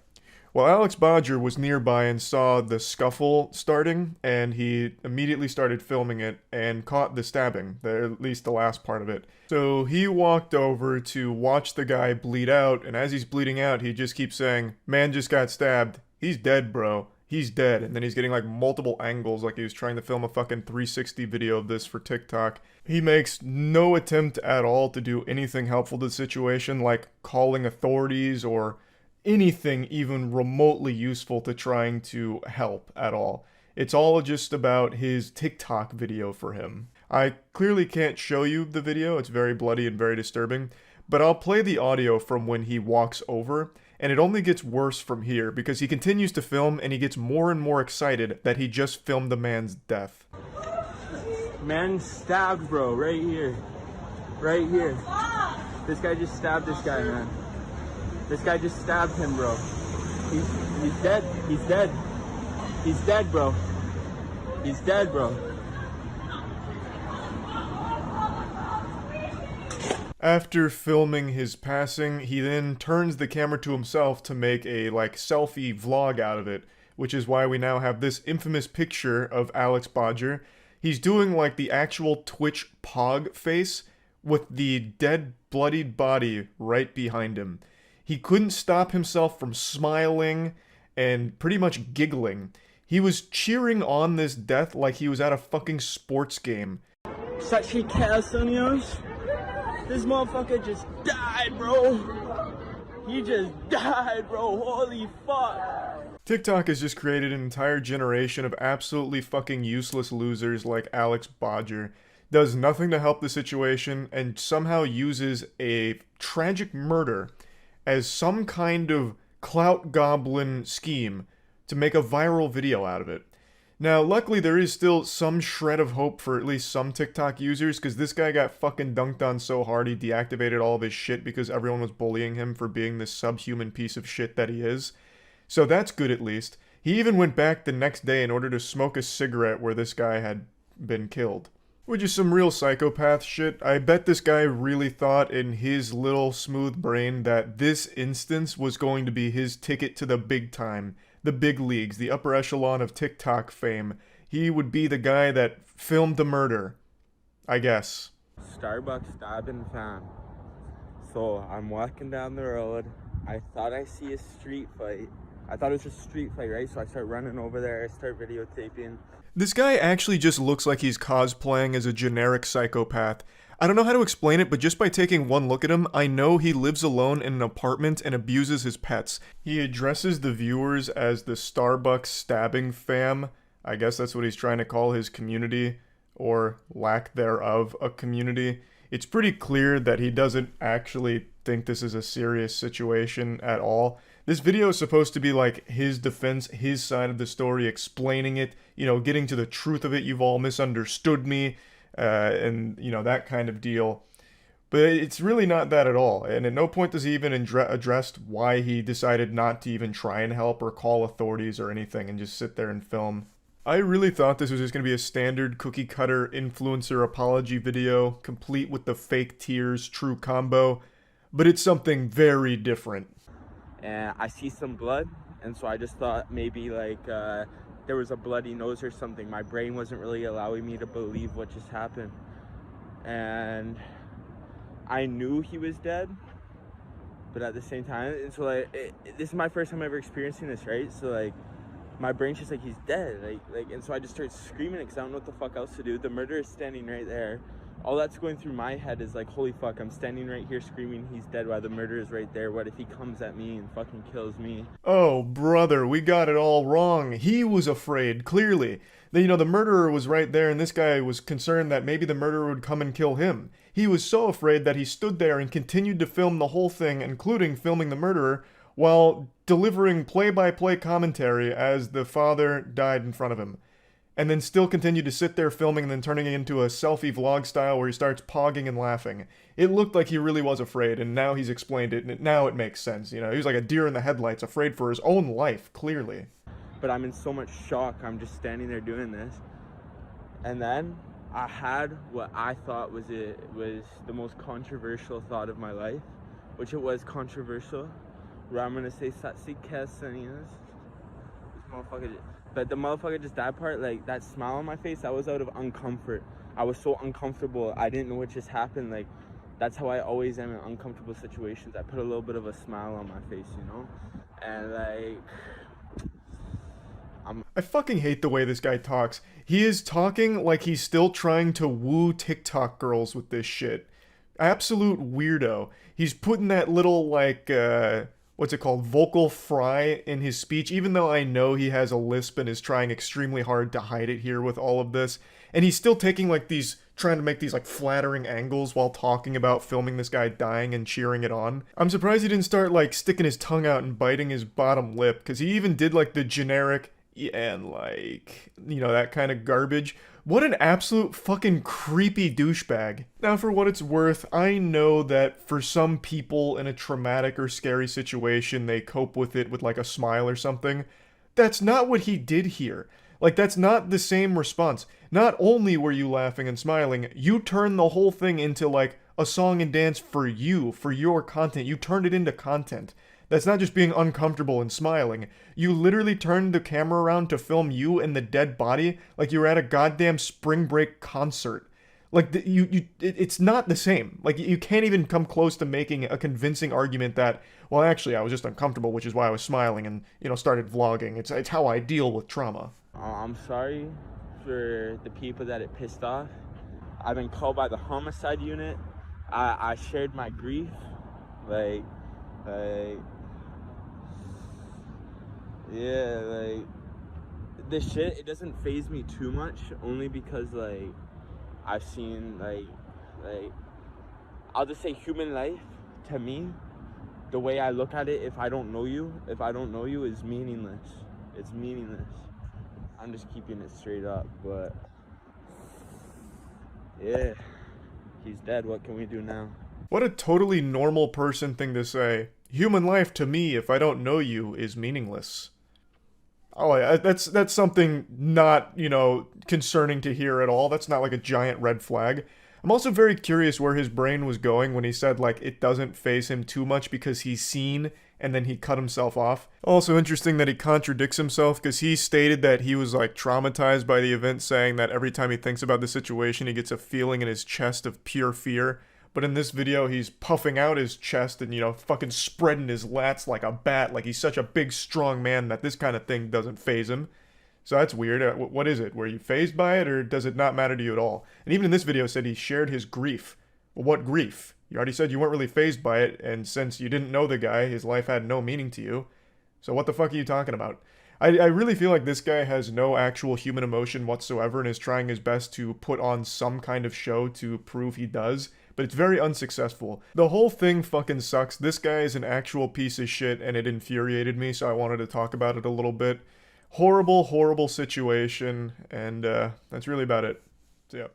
Well, Alex Bodger was nearby and saw the scuffle starting, and he immediately started filming it and caught the stabbing, at least the last part of it. So he walked over to watch the guy bleed out, and as he's bleeding out, he just keeps saying, "Man just got stabbed. He's dead, bro. He's dead." And then he's getting like multiple angles, like he was trying to film a fucking 360 video of this for TikTok. He makes no attempt at all to do anything helpful to the situation, like calling authorities or anything even remotely useful to trying to help at all. It's all just about his TikTok video for him. I clearly can't show you the video, it's very bloody and very disturbing, but I'll play the audio from when he walks over, and it only gets worse from here because he continues to film and he gets more and more excited that he just filmed the man's death. Man stabbed, bro, right here. Right here. This guy just stabbed this guy, man. This guy just stabbed him, bro. He's dead. He's dead. He's dead, bro. He's dead, bro. After filming his passing, he then turns the camera to himself to make a, selfie vlog out of it, which is why we now have this infamous picture of Alex Bodger. He's doing, the actual Twitch pog face with the dead, bloodied body right behind him. He couldn't stop himself from smiling and pretty much giggling. He was cheering on this death like he was at a fucking sports game. Such a chaos on yours. This motherfucker just died, bro. He just died, bro. Holy fuck. TikTok has just created an entire generation of absolutely fucking useless losers like Alex Bodger. Does nothing to help the situation and somehow uses a tragic murder as some kind of clout goblin scheme to make a viral video out of it. Now, luckily there is still some shred of hope for at least some TikTok users, because this guy got fucking dunked on so hard he deactivated all of his shit because everyone was bullying him for being this subhuman piece of shit that he is. So that's good at least. He even went back the next day in order to smoke a cigarette where this guy had been killed. Which is some real psychopath shit. I bet this guy really thought in his little smooth brain that this instance was going to be his ticket to the big time. The big leagues, the upper echelon of TikTok fame. He would be the guy that filmed the murder. I guess. Starbucks stabbing fam. So I'm walking down the road. I thought I see a street fight. I thought it was just a street fight, right? So I start running over there. I start videotaping. This guy actually just looks like he's cosplaying as a generic psychopath. I don't know how to explain it, but just by taking one look at him, I know he lives alone in an apartment and abuses his pets. He addresses the viewers as the Starbucks stabbing fam. I guess that's what he's trying to call his community, or lack thereof a community. It's pretty clear that he doesn't actually think this is a serious situation at all. This video is supposed to be like his defense, his side of the story, explaining it, getting to the truth of it. You've all misunderstood me. And that kind of deal. But it's really not that at all. And at no point does he even address why he decided not to even try and help or call authorities or anything and just sit there and film. I really thought this was just going to be a standard cookie cutter influencer apology video, complete with the fake tears true combo. But it's something very different. And I see some blood, and so I just thought maybe there was a bloody nose or something. My brain wasn't really allowing me to believe what just happened. And I knew he was dead, but at the same time, and so this is my first time ever experiencing this, right? So my brain's just he's dead, and so I just start screaming because I don't know what the fuck else to do. The murderer is standing right there. All that's going through my head is holy fuck, I'm standing right here screaming he's dead while the murderer is right there. What if he comes at me and fucking kills me? Oh, brother, we got it all wrong. He was afraid, clearly. The murderer was right there, and this guy was concerned that maybe the murderer would come and kill him. He was so afraid that he stood there and continued to film the whole thing, including filming the murderer, while delivering play-by-play commentary as the father died in front of him. And then still continued to sit there filming and then turning it into a selfie vlog style where he starts pogging and laughing. It looked like he really was afraid, and now he's explained it, and now it makes sense. He was like a deer in the headlights, afraid for his own life, clearly. But I'm in so much shock, I'm just standing there doing this. And then I had what I thought was the most controversial thought of my life, which it was controversial, where I'm gonna say Satsi Kesanias. This motherfucker. But the motherfucker just died part, that smile on my face, that was out of uncomfort. I was so uncomfortable, I didn't know what just happened. That's how I always am in uncomfortable situations. I put a little bit of a smile on my face, And I fucking hate the way this guy talks. He is talking like he's still trying to woo TikTok girls with this shit. Absolute weirdo. He's putting that little, what's it called, vocal fry in his speech, even though I know he has a lisp and is trying extremely hard to hide it here with all of this. And he's still taking trying to make these flattering angles while talking about filming this guy dying and cheering it on. I'm surprised he didn't start sticking his tongue out and biting his bottom lip, because he even did the generic and like, you know, that kind of garbage. What an absolute fucking creepy douchebag. Now, for what it's worth, I know that for some people in a traumatic or scary situation, they cope with it with like a smile or something. That's not what he did here. Like, that's not the same response. Not only were you laughing and smiling, you turned the whole thing into like a song and dance for you, for your content. You turned it into content. That's not just being uncomfortable and smiling. You literally turned the camera around to film you and the dead body like you were at a goddamn spring break concert. Like, it's not the same. Like, you can't even come close to making a convincing argument that, well, actually, I was just uncomfortable, which is why I was smiling and, you know, started vlogging. It's how I deal with trauma. I'm sorry for the people that it pissed off. I've been called by the homicide unit. I shared my grief. Like, yeah, like, this shit, it doesn't faze me too much, only because, like, I've seen, like, I'll just say human life, to me, the way I look at it, if I don't know you, is meaningless. It's meaningless. I'm just keeping it straight up, but, yeah, he's dead, what can we do now? What a totally normal person thing to say. Human life, to me, if I don't know you, is meaningless. Oh, that's something not, you know, concerning to hear at all. That's not like a giant red flag. I'm also very curious where his brain was going when he said, like, it doesn't faze him too much because he's seen, and then he cut himself off. Also interesting that he contradicts himself, because he stated that he was, like, traumatized by the event, saying that every time he thinks about the situation, he gets a feeling in his chest of pure fear. But in this video, he's puffing out his chest and, you know, fucking spreading his lats like a bat, like he's such a big, strong man that this kind of thing doesn't faze him. So that's weird. What is it? Were you fazed by it, or does it not matter to you at all? And even in this video, said he shared his grief. Well, what grief? You already said you weren't really fazed by it, and since you didn't know the guy, his life had no meaning to you. So what the fuck are you talking about? I really feel like this guy has no actual human emotion whatsoever and is trying his best to put on some kind of show to prove he does, but it's very unsuccessful. The whole thing fucking sucks. This guy is an actual piece of shit, and it infuriated me, so I wanted to talk about it a little bit. Horrible, horrible situation, and that's really about it. So, yeah.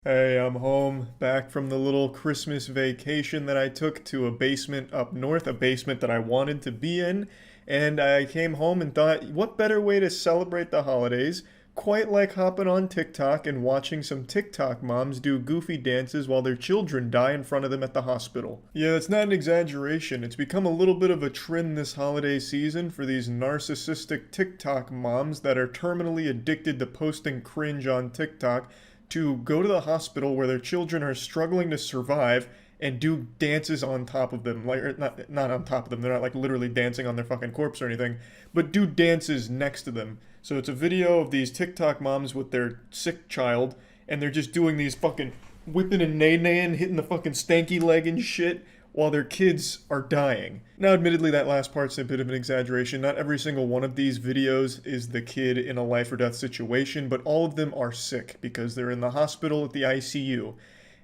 Hey, I'm home, back from the little Christmas vacation that I took to a basement up north, a basement that I wanted to be in, and I came home and thought, what better way to celebrate the holidays, quite like hopping on TikTok and watching some TikTok moms do goofy dances while their children die in front of them at the hospital. Yeah, that's not an exaggeration. It's become a little bit of a trend this holiday season for these narcissistic TikTok moms that are terminally addicted to posting cringe on TikTok to go to the hospital where their children are struggling to survive and do dances on top of them, like, not on top of them, they're not like literally dancing on their fucking corpse or anything, but do dances next to them. So it's a video of these TikTok moms with their sick child, and they're just doing these fucking whipping and nay-naying, hitting the fucking stanky leg and shit, while their kids are dying. Now, admittedly, that last part's a bit of an exaggeration. Not every single one of these videos is the kid in a life or death situation, but all of them are sick because they're in the hospital at the ICU.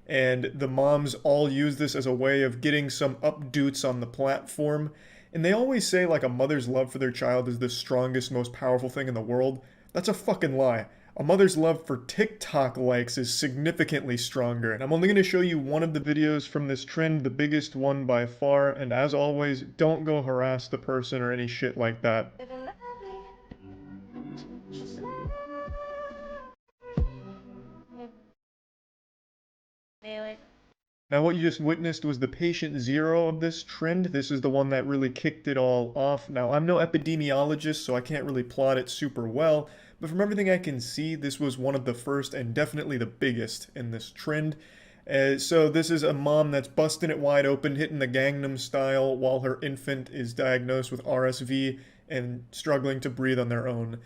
And the moms all use this as a way of getting some updoots on the platform. And they always say, like, a mother's love for their child is the strongest, most powerful thing in the world. That's a fucking lie. A mother's love for TikTok likes is significantly stronger. And I'm only going to show you one of the videos from this trend, the biggest one by far. And as always, don't go harass the person or any shit like that. Now what you just witnessed was the patient zero of this trend. This is the one that really kicked it all off. Now I'm no epidemiologist, so I can't really plot it super well, but from everything I can see, this was one of the first and definitely the biggest in this trend. So this is a mom that's busting it wide open, hitting the Gangnam Style while her infant is diagnosed with RSV and struggling to breathe on their own.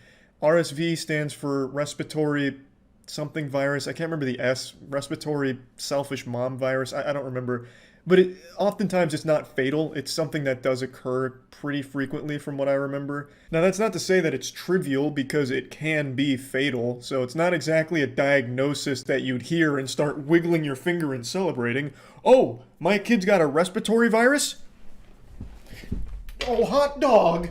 RSV stands for respiratory something virus. I can't remember the S. Respiratory selfish mom virus. I don't remember. But oftentimes it's not fatal. It's something that does occur pretty frequently from what I remember. Now that's not to say that it's trivial, because it can be fatal. So it's not exactly a diagnosis that you'd hear and start wiggling your finger and celebrating. Oh, my kid's got a respiratory virus? Oh, hot dog.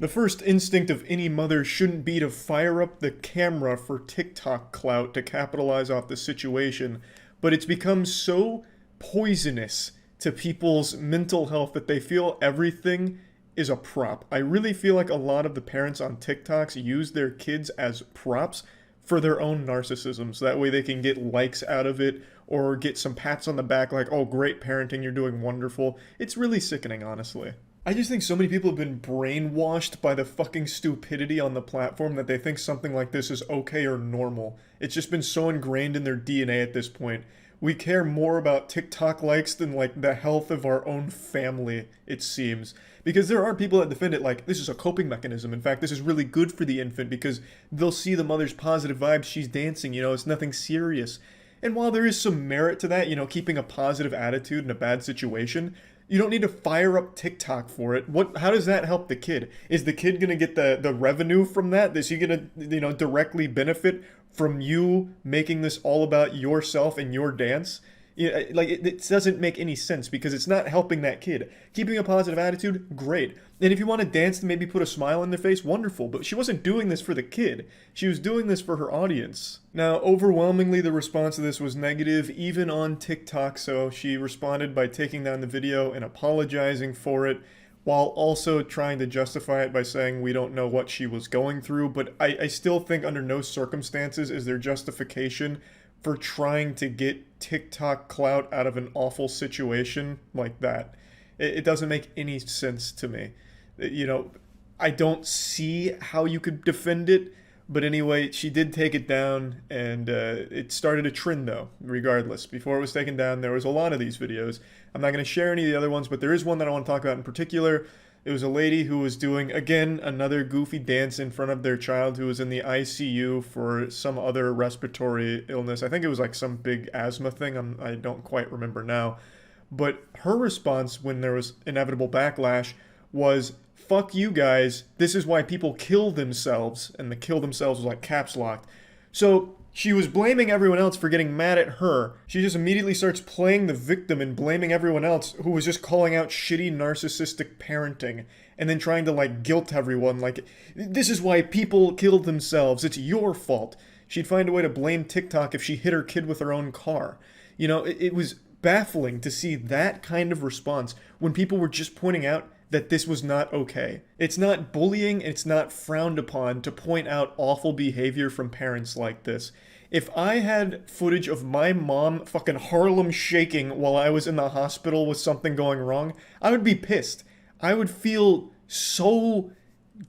The first instinct of any mother shouldn't be to fire up the camera for TikTok clout to capitalize off the situation, but it's become so poisonous to people's mental health that they feel everything is a prop. I really feel like a lot of the parents on TikToks use their kids as props for their own narcissism, so that way they can get likes out of it or get some pats on the back like, oh, great parenting, you're doing wonderful. It's really sickening, honestly. I just think so many people have been brainwashed by the fucking stupidity on the platform that they think something like this is okay or normal. It's just been so ingrained in their DNA at this point. We care more about TikTok likes than like the health of our own family, it seems. Because there are people that defend it like, this is a coping mechanism. In fact, this is really good for the infant because they'll see the mother's positive vibes, she's dancing, you know, it's nothing serious. And while there is some merit to that, you know, keeping a positive attitude in a bad situation, you don't need to fire up TikTok for it. How does that help the kid? Is the kid gonna get the revenue from that? Is he gonna, you know, directly benefit from you making this all about yourself and your dance? Like, it doesn't make any sense because it's not helping that kid. Keeping a positive attitude, great. And if you want to dance and maybe put a smile on their face, wonderful. But she wasn't doing this for the kid. She was doing this for her audience. Now, overwhelmingly, the response to this was negative, even on TikTok. So she responded by taking down the video and apologizing for it, while also trying to justify it by saying we don't know what she was going through. But I still think under no circumstances is there justification for trying to get TikTok clout out of an awful situation like that. It doesn't make any sense to me. You know, I don't see how you could defend it, but anyway, she did take it down, and it started a trend though, regardless. Before it was taken down, there was a lot of these videos. I'm not going to share any of the other ones, but there is one that I want to talk about in particular. It was a lady who was doing, again, another goofy dance in front of their child who was in the ICU for some other respiratory illness. I think it was like some big asthma thing. I don't quite remember now. But her response when there was inevitable backlash was, fuck you guys, this is why people kill themselves. And the kill themselves was like caps locked. So she was blaming everyone else for getting mad at her. She just immediately starts playing the victim and blaming everyone else who was just calling out shitty narcissistic parenting and then trying to like guilt everyone like, this is why people killed themselves, it's your fault. She'd find a way to blame TikTok if she hit her kid with her own car. You know, it was baffling to see that kind of response when people were just pointing out that this was not okay. It's not bullying, it's not frowned upon to point out awful behavior from parents like this. If I had footage of my mom fucking Harlem shaking while I was in the hospital with something going wrong, I would be pissed. I would feel so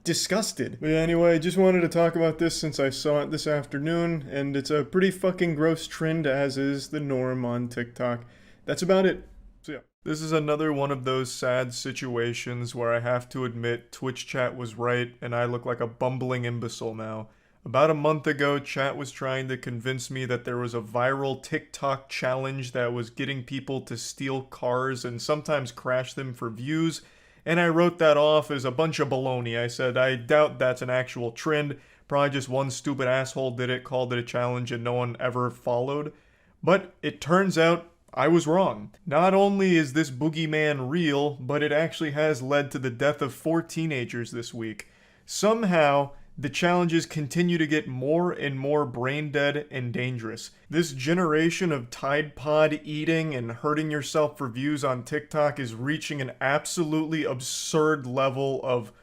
disgusted. But anyway, I just wanted to talk about this since I saw it this afternoon, and it's a pretty fucking gross trend, as is the norm on TikTok. That's about it. So yeah. This is another one of those sad situations where I have to admit Twitch chat was right and I look like a bumbling imbecile now. About a month ago, chat was trying to convince me that there was a viral TikTok challenge that was getting people to steal cars and sometimes crash them for views, and I wrote that off as a bunch of baloney. I said, I doubt that's an actual trend, probably just one stupid asshole did it, called it a challenge, and no one ever followed. But it turns out I was wrong. Not only is this boogeyman real, but it actually has led to the death of 4 teenagers this week. Somehow, the challenges continue to get more and more brain dead and dangerous. This generation of Tide Pod eating and hurting yourself for views on TikTok is reaching an absolutely absurd level of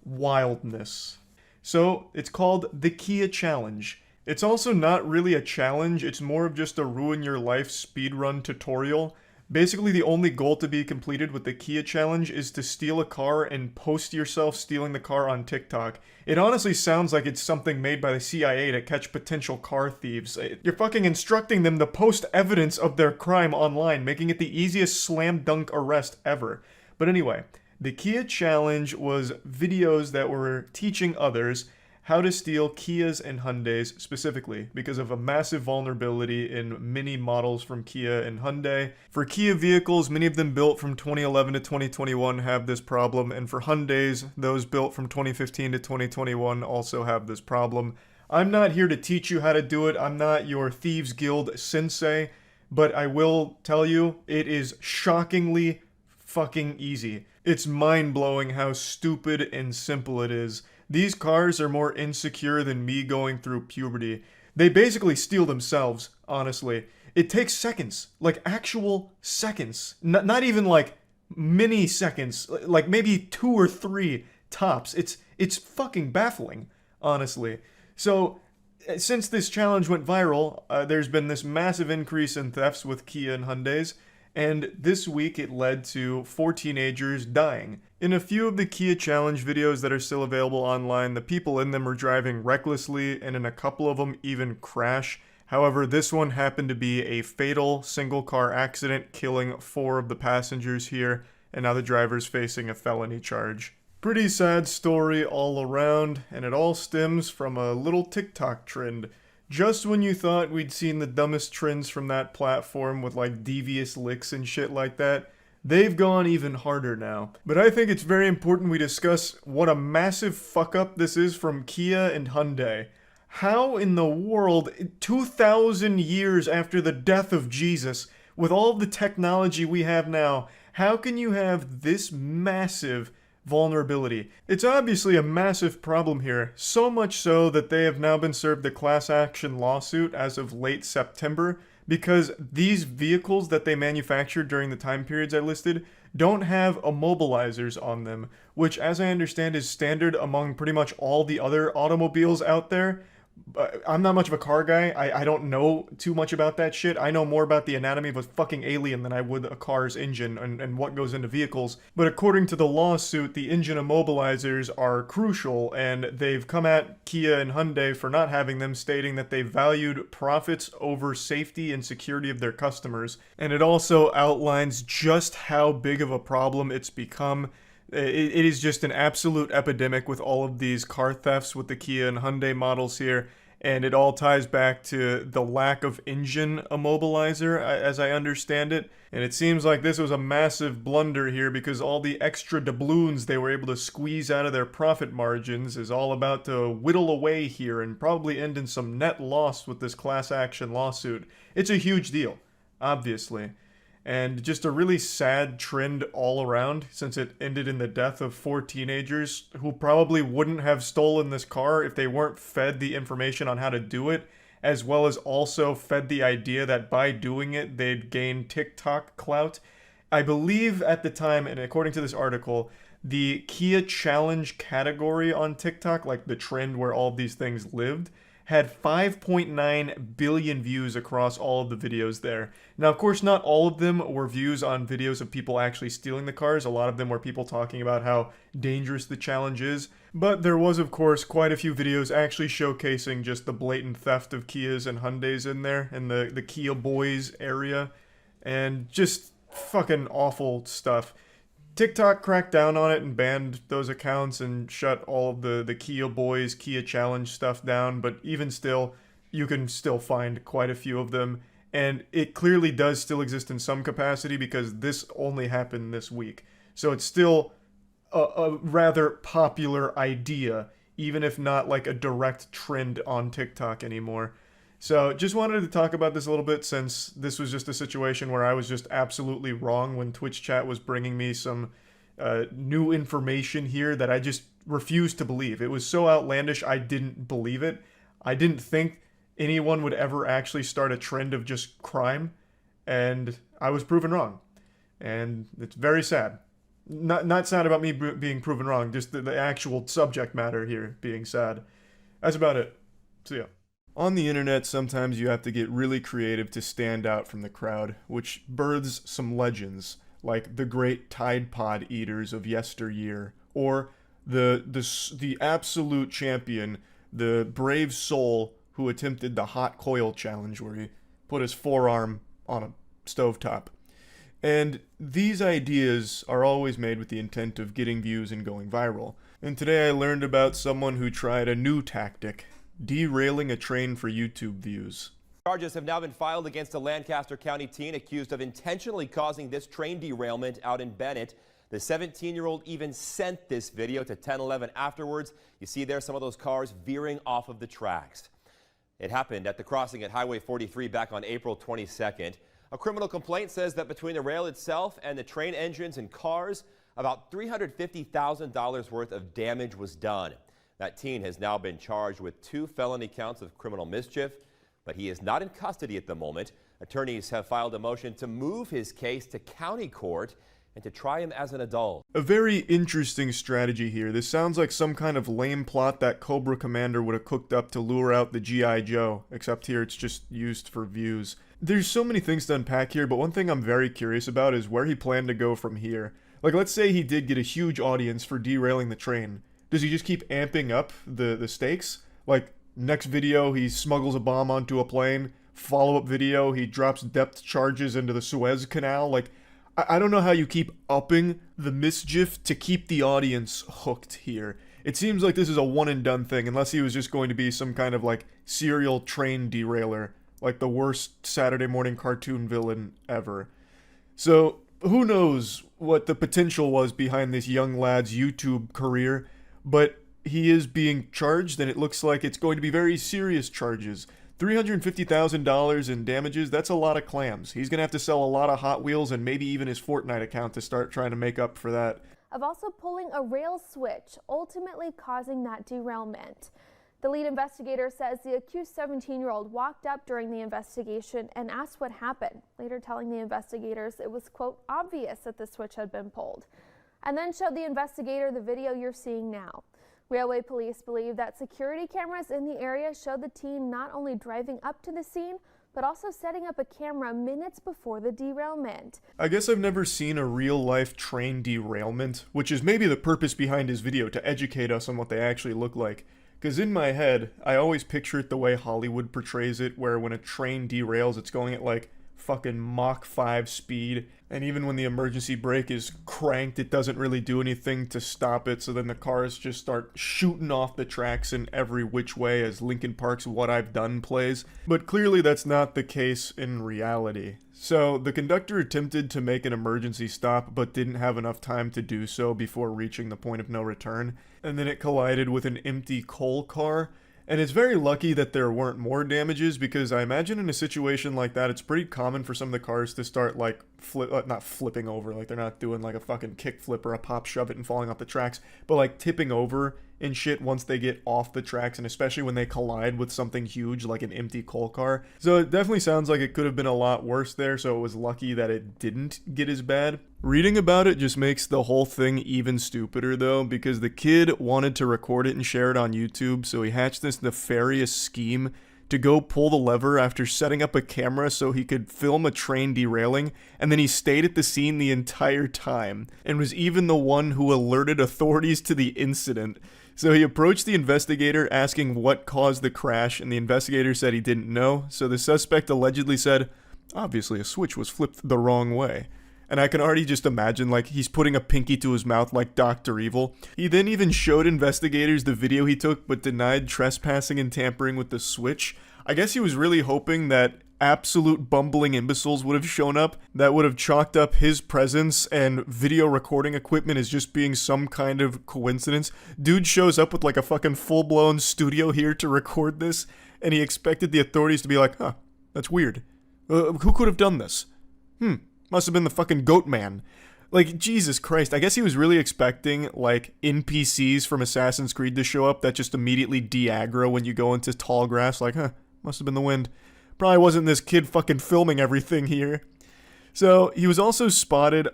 wildness. So, it's called the Kia Challenge. It's also not really a challenge, it's more of just a ruin your life speedrun tutorial. Basically, the only goal to be completed with the Kia Challenge is to steal a car and post yourself stealing the car on TikTok. It honestly sounds like it's something made by the CIA to catch potential car thieves. You're fucking instructing them to post evidence of their crime online, making it the easiest slam dunk arrest ever. But anyway, the Kia Challenge was videos that were teaching others how to steal Kias and Hyundais specifically because of a massive vulnerability in many models from Kia and Hyundai. For Kia vehicles, many of them built from 2011 to 2021 have this problem, and for Hyundais, those built from 2015 to 2021 also have this problem. I'm not here to teach you how to do it, I'm not your Thieves Guild sensei, but I will tell you, it is shockingly fucking easy. It's mind-blowing how stupid and simple it is. These cars are more insecure than me going through puberty. They basically steal themselves, honestly. It takes seconds, like actual seconds. Not even like mini seconds, like maybe 2 or 3 tops. It's fucking baffling, honestly. So, since this challenge went viral, there's been this massive increase in thefts with Kia and Hyundais. And this week it led to 4 teenagers dying. In a few of the Kia Challenge videos that are still available online, the people in them are driving recklessly, and in a couple of them even crash. However, this one happened to be a fatal single-car accident, killing 4 of the passengers here, and now the driver's facing a felony charge. Pretty sad story all around, and it all stems from a little TikTok trend. Just when you thought we'd seen the dumbest trends from that platform with like devious licks and shit like that, they've gone even harder now. But I think it's very important we discuss what a massive fuck up this is from Kia and Hyundai. How in the world, 2,000 years after the death of Jesus, with all of the technology we have now, how can you have this massive vulnerability? It's obviously a massive problem here, so much so that they have now been served a class action lawsuit as of late September, because these vehicles that they manufactured during the time periods I listed don't have immobilizers on them, which as I understand is standard among pretty much all the other automobiles out there. I'm not much of a car guy. I don't know too much about that shit. I know more about the anatomy of a fucking alien than I would a car's engine and what goes into vehicles. But according to the lawsuit, the engine immobilizers are crucial, and they've come at Kia and Hyundai for not having them, stating that they valued profits over safety and security of their customers. And it also outlines just how big of a problem it's become. It is just an absolute epidemic with all of these car thefts with the Kia and Hyundai models here, and it all ties back to the lack of engine immobilizer, as I understand it. And it seems like this was a massive blunder here, because all the extra doubloons they were able to squeeze out of their profit margins is all about to whittle away here and probably end in some net loss with this class action lawsuit. It's a huge deal, obviously. And just a really sad trend all around, since it ended in the death of 4 teenagers who probably wouldn't have stolen this car if they weren't fed the information on how to do it, as well as also fed the idea that by doing it, they'd gain TikTok clout. I believe at the time, and according to this article, the Kia Challenge category on TikTok, like the trend where all of these things lived, had 5.9 billion views across all of the videos there. Now, of course, not all of them were views on videos of people actually stealing the cars. A lot of them were people talking about how dangerous the challenge is. But there was, of course, quite a few videos actually showcasing just the blatant theft of Kias and Hyundais in there, in the Kia Boys area. And just fucking awful stuff. TikTok cracked down on it and banned those accounts and shut all of the Kia Boys, Kia Challenge stuff down, but even still, you can still find quite a few of them, and it clearly does still exist in some capacity because this only happened this week. So it's still a rather popular idea, even if not like a direct trend on TikTok anymore. So just wanted to talk about this a little bit, since this was just a situation where I was just absolutely wrong when Twitch chat was bringing me some new information here that I just refused to believe. It was so outlandish, I didn't believe it. I didn't think anyone would ever actually start a trend of just crime, and I was proven wrong. And it's very sad. Not sad about me being proven wrong, just the actual subject matter here being sad. That's about it. See ya. On the internet, sometimes you have to get really creative to stand out from the crowd, which births some legends, like the great Tide Pod eaters of yesteryear, or the absolute champion, the brave soul who attempted the hot coil challenge, where he put his forearm on a stovetop. And these ideas are always made with the intent of getting views and going viral. And today I learned about someone who tried a new tactic: derailing a train for YouTube views. Charges have now been filed against a Lancaster County teen accused of intentionally causing this train derailment out in Bennett. The 17-year-old even sent this video to 1011 afterwards. You see there some of those cars veering off of the tracks. It happened at the crossing at Highway 43 back on April 22nd. A criminal complaint says that between the rail itself and the train engines and cars, about $350,000 worth of damage was done. That teen has now been charged with 2 felony counts of criminal mischief, but he is not in custody at the moment. Attorneys have filed a motion to move his case to county court and to try him as an adult. A very interesting strategy here. This sounds like some kind of lame plot that Cobra Commander would have cooked up to lure out the G.I. Joe, except here it's just used for views. There's so many things to unpack here, but one thing I'm very curious about is where he planned to go from here. Like, let's say he did get a huge audience for derailing the train. Does he just keep amping up the stakes? Like, next video, he smuggles a bomb onto a plane. Follow-up video, he drops depth charges into the Suez Canal. Like, I don't know how you keep upping the mischief to keep the audience hooked here. It seems like this is a one-and-done thing, unless he was just going to be some kind of, like, serial train derailer. Like the worst Saturday morning cartoon villain ever. So, who knows what the potential was behind this young lad's YouTube career, but he is being charged, and it looks like it's going to be very serious charges. $350,000 in damages, that's a lot of clams. He's going to have to sell a lot of Hot Wheels and maybe even his Fortnite account to start trying to make up for that. Of also pulling a rail switch, ultimately causing that derailment. The lead investigator says the accused 17-year-old walked up during the investigation and asked what happened, later telling the investigators it was, quote, obvious that the switch had been pulled, and then showed the investigator the video you're seeing now. Railway police believe that security cameras in the area showed the teen not only driving up to the scene, but also setting up a camera minutes before the derailment. I guess I've never seen a real-life train derailment, which is maybe the purpose behind his video, to educate us on what they actually look like. Because in my head, I always picture it the way Hollywood portrays it, where when a train derails, it's going at like fucking Mach 5 speed, and even when the emergency brake is cranked, it doesn't really do anything to stop it, so then the cars just start shooting off the tracks in every which way as Linkin Park's What I've Done plays. But clearly that's not the case in reality. So the conductor attempted to make an emergency stop, but didn't have enough time to do so before reaching the point of no return, and then it collided with an empty coal car. And it's very lucky that there weren't more damages, because I imagine in a situation like that, it's pretty common for some of the cars to start, like, not flipping over, like they're not doing like a fucking kickflip or a pop shove it and falling off the tracks, but like tipping over and shit once they get off the tracks, and especially when they collide with something huge like an empty coal car. So it definitely sounds like it could have been a lot worse there, so it was lucky that it didn't get as bad. Reading about it just makes the whole thing even stupider though, because the kid wanted to record it and share it on YouTube, so he hatched this nefarious scheme to go pull the lever after setting up a camera so he could film a train derailing, and then he stayed at the scene the entire time, and was even the one who alerted authorities to the incident. So he approached the investigator asking what caused the crash, and the investigator said he didn't know, so the suspect allegedly said, obviously a switch was flipped the wrong way. And I can already just imagine, like, he's putting a pinky to his mouth like Dr. Evil. He then even showed investigators the video he took, but denied trespassing and tampering with the switch. I guess he was really hoping that absolute bumbling imbeciles would have shown up that would have chalked up his presence and video recording equipment as just being some kind of coincidence. Dude shows up with like a fucking full-blown studio here to record this, and he expected the authorities to be like, huh, that's weird. Who could have done this? Must have been the fucking goat man. Like, Jesus Christ, I guess he was really expecting, like, NPCs from Assassin's Creed to show up that just immediately de-aggro when you go into tall grass, like, huh, must have been the wind. Probably wasn't this kid fucking filming everything here. So, he was also spotted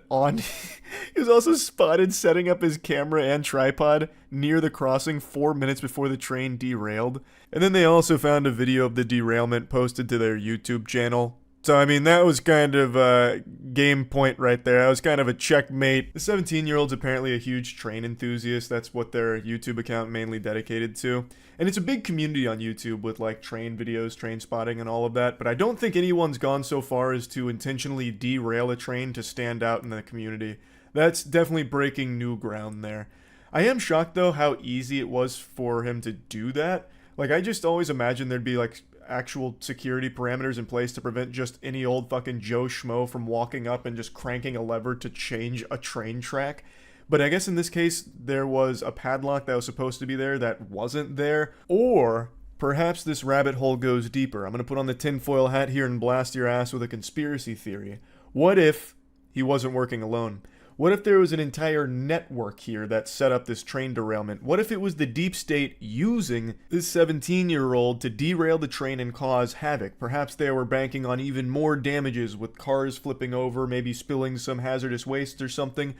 setting up his camera and tripod near the crossing 4 minutes before the train derailed. And then they also found a video of the derailment posted to their YouTube channel. So, I mean, that was kind of a game point right there. That was kind of a checkmate. The 17-year-old's apparently a huge train enthusiast. That's what their YouTube account mainly dedicated to. And it's a big community on YouTube with, like, train videos, train spotting, and all of that. But I don't think anyone's gone so far as to intentionally derail a train to stand out in the community. That's definitely breaking new ground there. I am shocked, though, how easy it was for him to do that. Like, I just always imagined there'd be, like, actual security parameters in place to prevent just any old fucking Joe Schmo from walking up and just cranking a lever to change a train track. But I guess in this case, there was a padlock that was supposed to be there that wasn't there. Or perhaps this rabbit hole goes deeper. I'm going to put on the tinfoil hat here and blast your ass with a conspiracy theory. What if he wasn't working alone? What if there was an entire network here that set up this train derailment? What if it was the deep state using this 17-year-old to derail the train and cause havoc? Perhaps they were banking on even more damages with cars flipping over, maybe spilling some hazardous waste or something.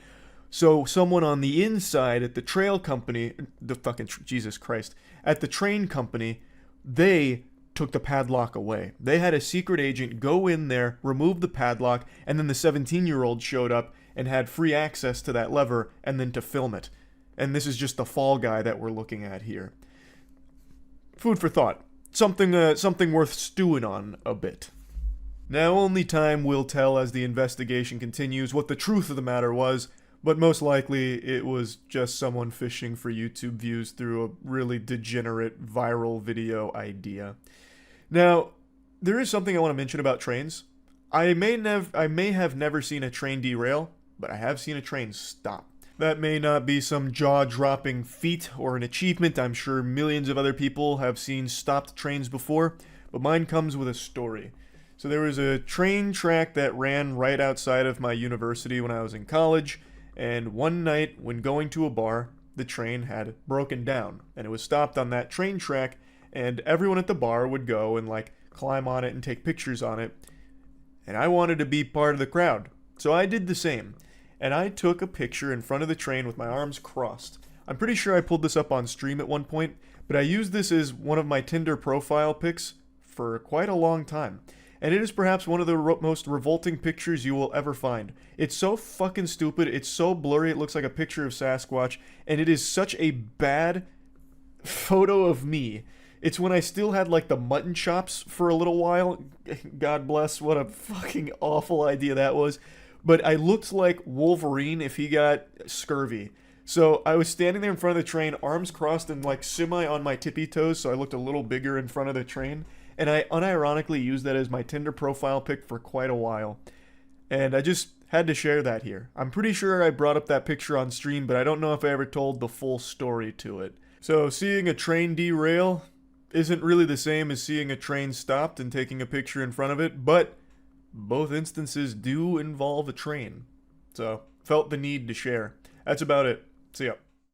So someone on the inside at the trail company, Jesus Christ, at the train company, they took the padlock away. They had a secret agent go in there, remove the padlock, and then the 17-year-old showed up and had free access to that lever and then to film it. And this is just the fall guy that we're looking at here. Food for thought. Something worth stewing on a bit. Now only time will tell as the investigation continues what the truth of the matter was, but most likely it was just someone fishing for YouTube views through a really degenerate viral video idea. Now, there is something I want to mention about trains. I may have never seen a train derail, but I have seen a train stop. That may not be some jaw-dropping feat or an achievement. I'm sure millions of other people have seen stopped trains before, but mine comes with a story. So there was a train track that ran right outside of my university when I was in college, and one night when going to a bar, the train had broken down, and it was stopped on that train track, and everyone at the bar would go and climb on it and take pictures on it. And I wanted to be part of the crowd, so I did the same. And I took a picture in front of the train with my arms crossed. I'm pretty sure I pulled this up on stream at one point, but I used this as one of my Tinder profile pics for quite a long time. And it is perhaps one of the most revolting pictures you will ever find. It's so fucking stupid, it's so blurry, it looks like a picture of Sasquatch, and it is such a bad photo of me. It's when I still had the mutton chops for a little while. God bless, what a fucking awful idea that was. But I looked like Wolverine if he got scurvy. So I was standing there in front of the train, arms crossed and semi on my tippy toes, so I looked a little bigger in front of the train. And I unironically used that as my Tinder profile pic for quite a while. And I just had to share that here. I'm pretty sure I brought up that picture on stream, but I don't know if I ever told the full story to it. So seeing a train derail isn't really the same as seeing a train stopped and taking a picture in front of it, but both instances do involve a train. So, felt the need to share. That's about it. See ya.